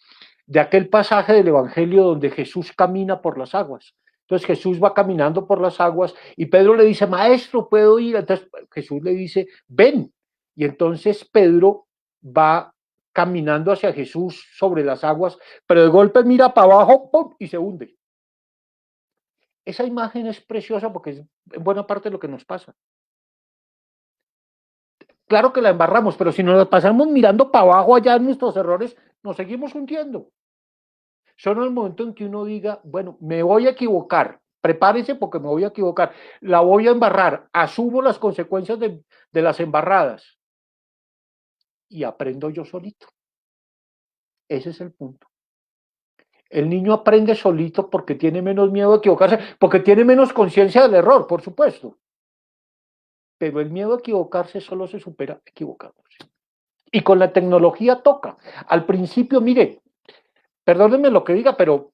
de aquel pasaje del Evangelio donde Jesús camina por las aguas. Entonces Jesús va caminando por las aguas y Pedro le dice, maestro, ¿puedo ir? Entonces Jesús le dice, ven. Y entonces Pedro va caminando hacia Jesús sobre las aguas, pero de golpe mira para abajo, ¡pum!, y se hunde. Esa imagen es preciosa porque es en buena parte lo que nos pasa. Claro que la embarramos, pero si nos la pasamos mirando para abajo allá en nuestros errores, nos seguimos hundiendo. Solo en el momento en que uno diga, bueno, me voy a equivocar, prepárese porque me voy a equivocar, la voy a embarrar, asumo las consecuencias de las embarradas y aprendo yo solito. Ese es el punto. El niño aprende solito porque tiene menos miedo a equivocarse, porque tiene menos conciencia del error, por supuesto. Pero el miedo a equivocarse solo se supera equivocándose. Y con la tecnología toca. Al principio, mire, perdónenme lo que diga, pero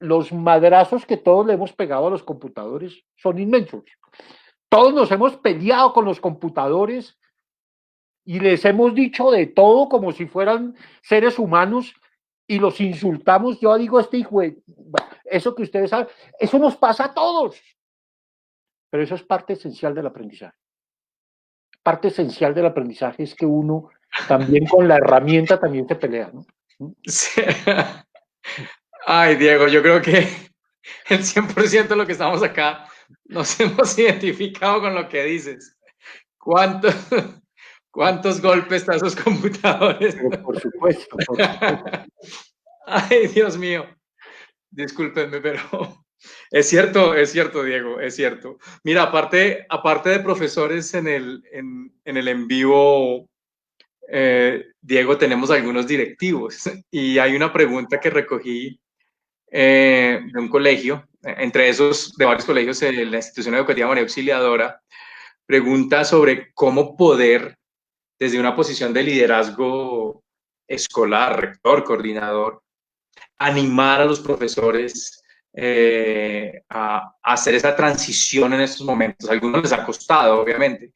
los madrazos que todos le hemos pegado a los computadores son inmensos. Todos nos hemos peleado con los computadores y les hemos dicho de todo como si fueran seres humanos y los insultamos. Yo digo, este hijo de... Eso que ustedes saben, eso nos pasa a todos. Pero eso es parte esencial del aprendizaje. Parte esencial del aprendizaje es que uno también con la herramienta también se pelea, ¿no? Sí. Ay, Diego, yo creo que el 100% de lo que estamos acá nos hemos identificado con lo que dices. ¿Cuántos golpes a esos computadores? Pero por supuesto, por supuesto. Ay, Dios mío. Discúlpenme, pero es cierto, Diego, es cierto. Mira, aparte de profesores en el en vivo, Diego, tenemos algunos directivos y hay una pregunta que recogí de un colegio, entre esos de varios colegios, la institución educativa María Auxiliadora, pregunta sobre cómo poder, desde una posición de liderazgo escolar, rector, coordinador, animar a los profesores a hacer esa transición en estos momentos. A algunos les ha costado, obviamente.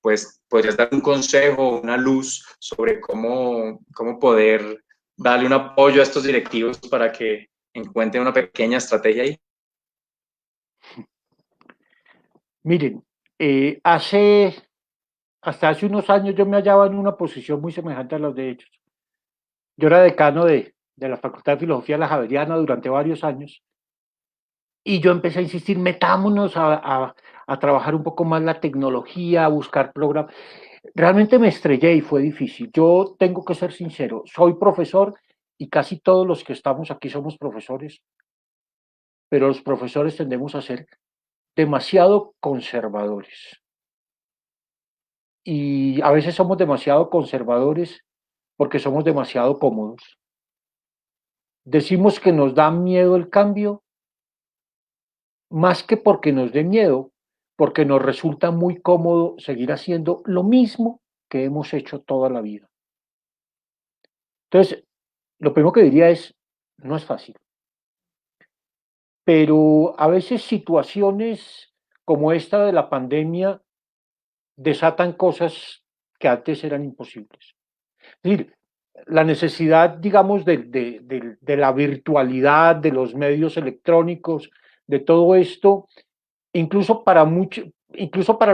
Pues podrías dar un consejo, una luz sobre cómo poder darle un apoyo a estos directivos para que encuentren una pequeña estrategia ahí. Miren, hasta hace unos años yo me hallaba en una posición muy semejante a la de ellos. Yo era decano de la Facultad de Filosofía de la Javeriana durante varios años y yo empecé a insistir, metámonos a trabajar un poco más la tecnología, a buscar programas. Realmente me estrellé y fue difícil. Yo tengo que ser sincero, soy profesor y casi todos los que estamos aquí somos profesores, pero los profesores tendemos a ser demasiado conservadores. Y a veces somos demasiado conservadores porque somos demasiado cómodos. Decimos que nos da miedo el cambio, más que porque nos dé miedo, porque nos resulta muy cómodo seguir haciendo lo mismo que hemos hecho toda la vida. Entonces, lo primero que diría es, no es fácil, pero a veces situaciones como esta de la pandemia desatan cosas que antes eran imposibles. Es decir, la necesidad, digamos, de la virtualidad, de los medios electrónicos, de todo esto, incluso para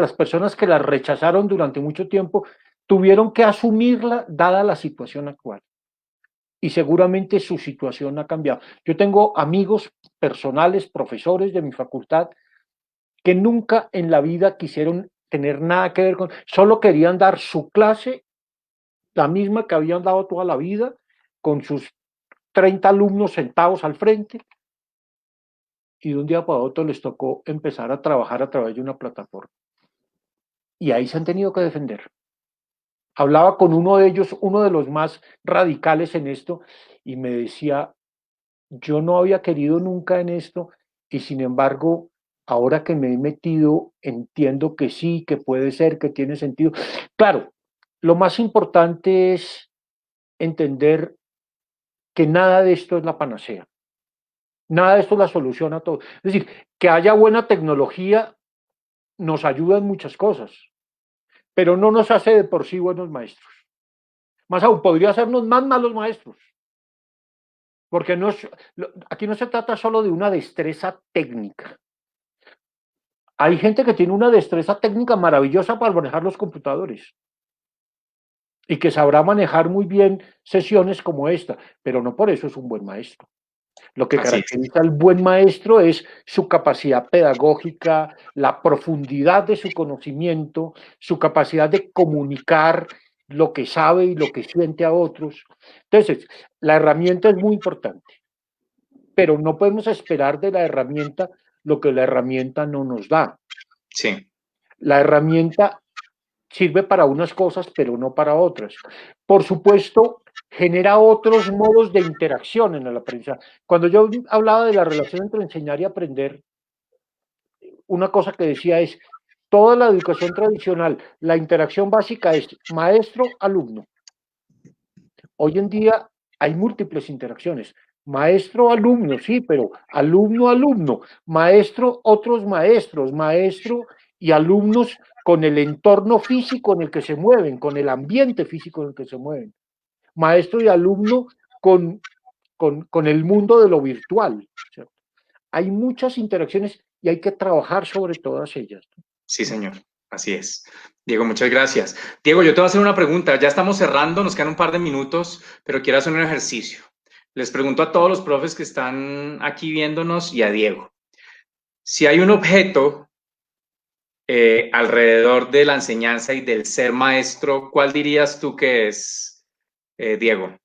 las personas que la rechazaron durante mucho tiempo, tuvieron que asumirla dada la situación actual. Y seguramente su situación ha cambiado. Yo tengo amigos personales, profesores de mi facultad, que nunca en la vida quisieron tener nada que ver con, solo querían dar su clase, la misma que habían dado toda la vida, con sus 30 alumnos sentados al frente, y de un día para otro les tocó empezar a trabajar a través de una plataforma. Y ahí se han tenido que defender. Hablaba con uno de ellos, uno de los más radicales en esto, y me decía, yo no había querido nunca en esto, y sin embargo, ahora que me he metido, entiendo que sí, que puede ser, que tiene sentido. Claro, lo más importante es entender que nada de esto es la panacea. Nada de esto es la solución a todo. Es decir, que haya buena tecnología nos ayuda en muchas cosas, pero no nos hace de por sí buenos maestros. Más aún, podría hacernos más malos maestros, porque aquí no se trata solo de una destreza técnica. Hay gente que tiene una destreza técnica maravillosa para manejar los computadores y que sabrá manejar muy bien sesiones como esta, pero no por eso es un buen maestro. Lo que Así es. caracteriza al buen maestro es su capacidad pedagógica, la profundidad de su conocimiento, su capacidad de comunicar lo que sabe y lo que siente a otros. Entonces, la herramienta es muy importante, pero no podemos esperar de la herramienta lo que la herramienta no nos da. Sí. La herramienta sirve para unas cosas, pero no para otras. Por supuesto, genera otros modos de interacción en el aprendizaje. Cuando yo hablaba de la relación entre enseñar y aprender, una cosa que decía es, toda la educación tradicional, la interacción básica es maestro-alumno. Hoy en día hay múltiples interacciones. Maestro-alumno, sí, pero alumno-alumno, maestro, otros maestros, maestro y alumnos con el entorno físico en el que se mueven, con el ambiente físico en el que se mueven. Maestro y alumno con el mundo de lo virtual. ¿Cierto? Hay muchas interacciones y hay que trabajar sobre todas ellas. Sí, señor. Así es. Diego, muchas gracias. Diego, yo te voy a hacer una pregunta. Ya estamos cerrando, nos quedan un par de minutos, pero quiero hacer un ejercicio. Les pregunto a todos los profes que están aquí viéndonos y a Diego. Si hay un objeto alrededor de la enseñanza y del ser maestro, ¿cuál dirías tú que es, Diego?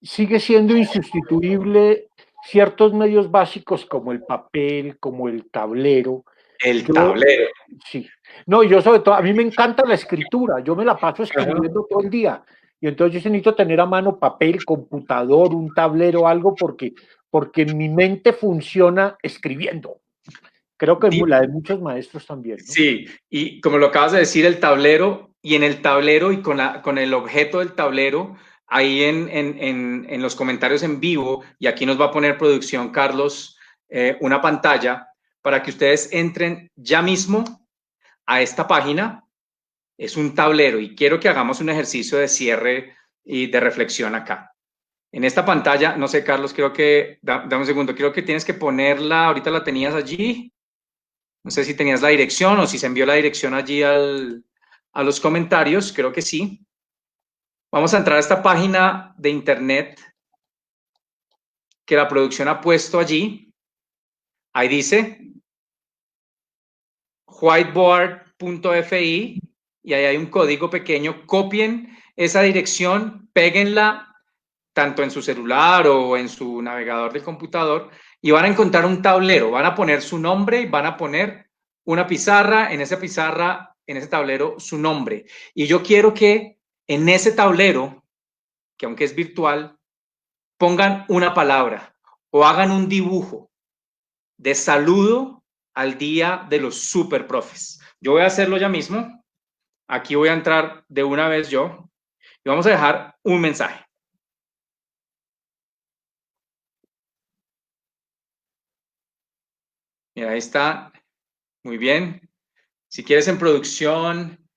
Sigue siendo insustituible ciertos medios básicos como el papel, como el tablero. El Yo, tablero. sí. No, yo sobre todo, a mí me encanta la escritura, yo me la paso Ajá. escribiendo todo el día. Y entonces yo necesito tener a mano papel, computador, un tablero, algo, porque mi mente funciona escribiendo. Creo que la de muchos maestros también, ¿no? Sí, y como lo acabas de decir, el tablero, y en el tablero y con el objeto del tablero, ahí en los comentarios en vivo, y aquí nos va a poner producción Carlos, una pantalla para que ustedes entren ya mismo a esta página. Es un tablero y quiero que hagamos un ejercicio de cierre y de reflexión acá. En esta pantalla, no sé, Carlos, creo que, dame un segundo, creo que tienes que ponerla, ahorita la tenías allí. No sé si tenías la dirección o si se envió la dirección allí a los comentarios, creo que sí. Vamos a entrar a esta página de internet que la producción ha puesto allí. Ahí dice whiteboard.fi y ahí hay un código pequeño. Copien esa dirección, péguenla tanto en su celular o en su navegador del computador y van a encontrar un tablero. Van a poner su nombre y van a poner una pizarra, en esa pizarra, en ese tablero, su nombre. Y yo quiero que en ese tablero, que aunque es virtual, pongan una palabra o hagan un dibujo de saludo al día de los super profes. Yo voy a hacerlo ya mismo. Aquí voy a entrar de una vez yo y vamos a dejar un mensaje. Mira, ahí está. Muy bien. Si quieres en producción,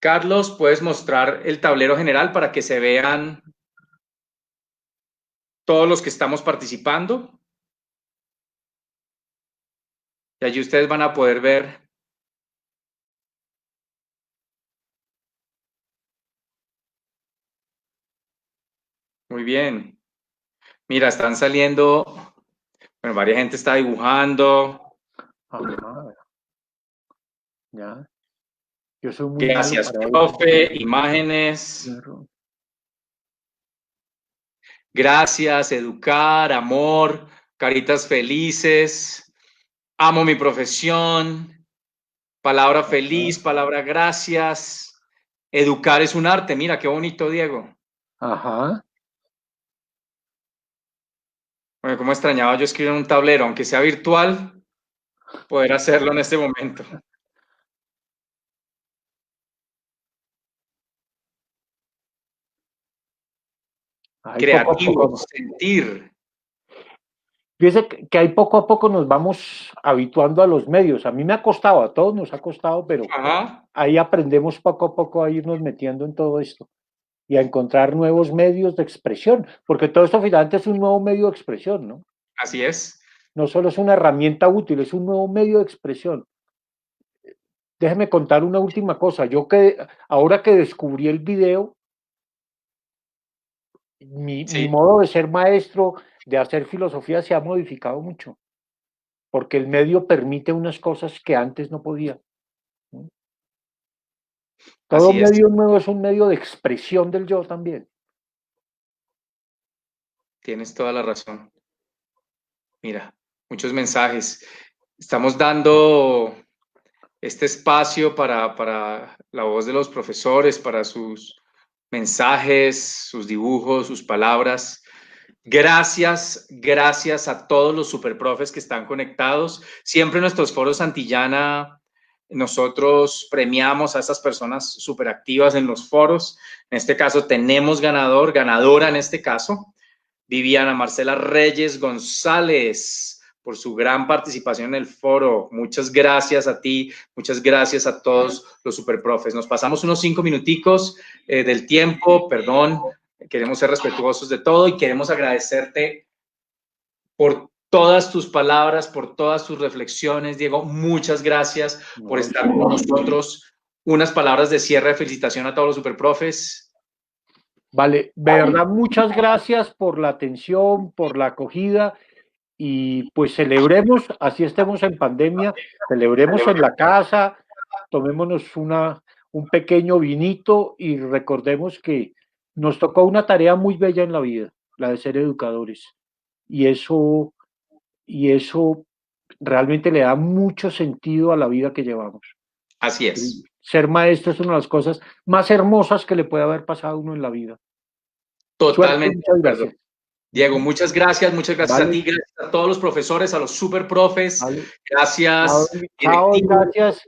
Carlos, puedes mostrar el tablero general para que se vean todos los que estamos participando. Y allí ustedes van a poder ver. Muy bien. Mira, están saliendo, bueno, varias gente está dibujando. Ajá. Ya. Yo soy muy malo Gracias, para profe. Imágenes. eso. Gracias, educar, amor, caritas felices. Amo mi profesión. Palabra feliz, palabra gracias. Educar es un arte. Mira, qué bonito, Diego. Ajá. Bueno, cómo extrañaba yo escribir en un tablero, aunque sea virtual, poder hacerlo en este momento. Ahí poco a Creativo, poco. sentir. Fíjese que ahí poco a poco nos vamos habituando a los medios. A mí me ha costado, a todos nos ha costado, pero Ajá, ahí aprendemos poco a poco a irnos metiendo en todo esto y a encontrar nuevos medios de expresión, porque todo esto finalmente es un nuevo medio de expresión, ¿no? así es. No solo es una herramienta útil, es un nuevo medio de expresión. Déjeme contar una última cosa. Ahora que descubrí el video, mi Sí, modo de ser maestro, de hacer filosofía se ha modificado mucho, porque el medio permite unas cosas que antes no podía. ¿No? Todo así es. medio nuevo es un medio de expresión del yo también. Tienes toda la razón. Mira, muchos mensajes. Estamos dando este espacio para la voz de los profesores, para sus mensajes, sus dibujos, sus palabras. Gracias, gracias a todos los superprofes que están conectados. Siempre en nuestros foros Santillana, nosotros premiamos a estas personas superactivas en los foros. En este caso tenemos ganador, ganadora en este caso, Viviana Marcela Reyes González, por su gran participación en el foro. Muchas gracias a ti, muchas gracias a todos los superprofes. Nos pasamos unos 5 minuticos del tiempo, perdón, queremos ser respetuosos de todo y queremos agradecerte por todas tus palabras, por todas tus reflexiones, Diego. Muchas gracias por estar con nosotros. Unas palabras de cierre de felicitación a todos los superprofes. Vale, de verdad, muchas gracias por la atención, por la acogida y pues celebremos, así estemos en pandemia, celebremos en la casa, tomémonos un pequeño vinito y recordemos que nos tocó una tarea muy bella en la vida, la de ser educadores. Y eso realmente le da mucho sentido a la vida que llevamos. Así es. ser maestro es una de las cosas más hermosas que le puede haber pasado a uno en la vida. Totalmente Suerte, de acuerdo. Diego, muchas gracias vale. a ti, gracias a todos los profesores, a los super profes, Vale. gracias. Chao, gracias.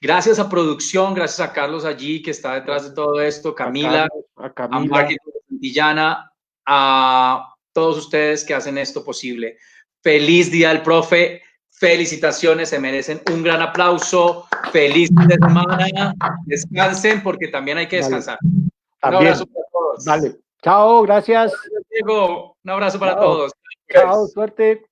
Gracias a producción, gracias a Carlos allí que está detrás de todo esto, Camila, a Camila, a Marketing Santillana, a todos ustedes que hacen esto posible. Feliz Día del Profe, felicitaciones, se merecen un gran aplauso, feliz fin de semana, descansen porque también hay que descansar. Un abrazo para todos. Vale, chao, gracias. Diego, un abrazo para Chao. todos. Chao, suerte.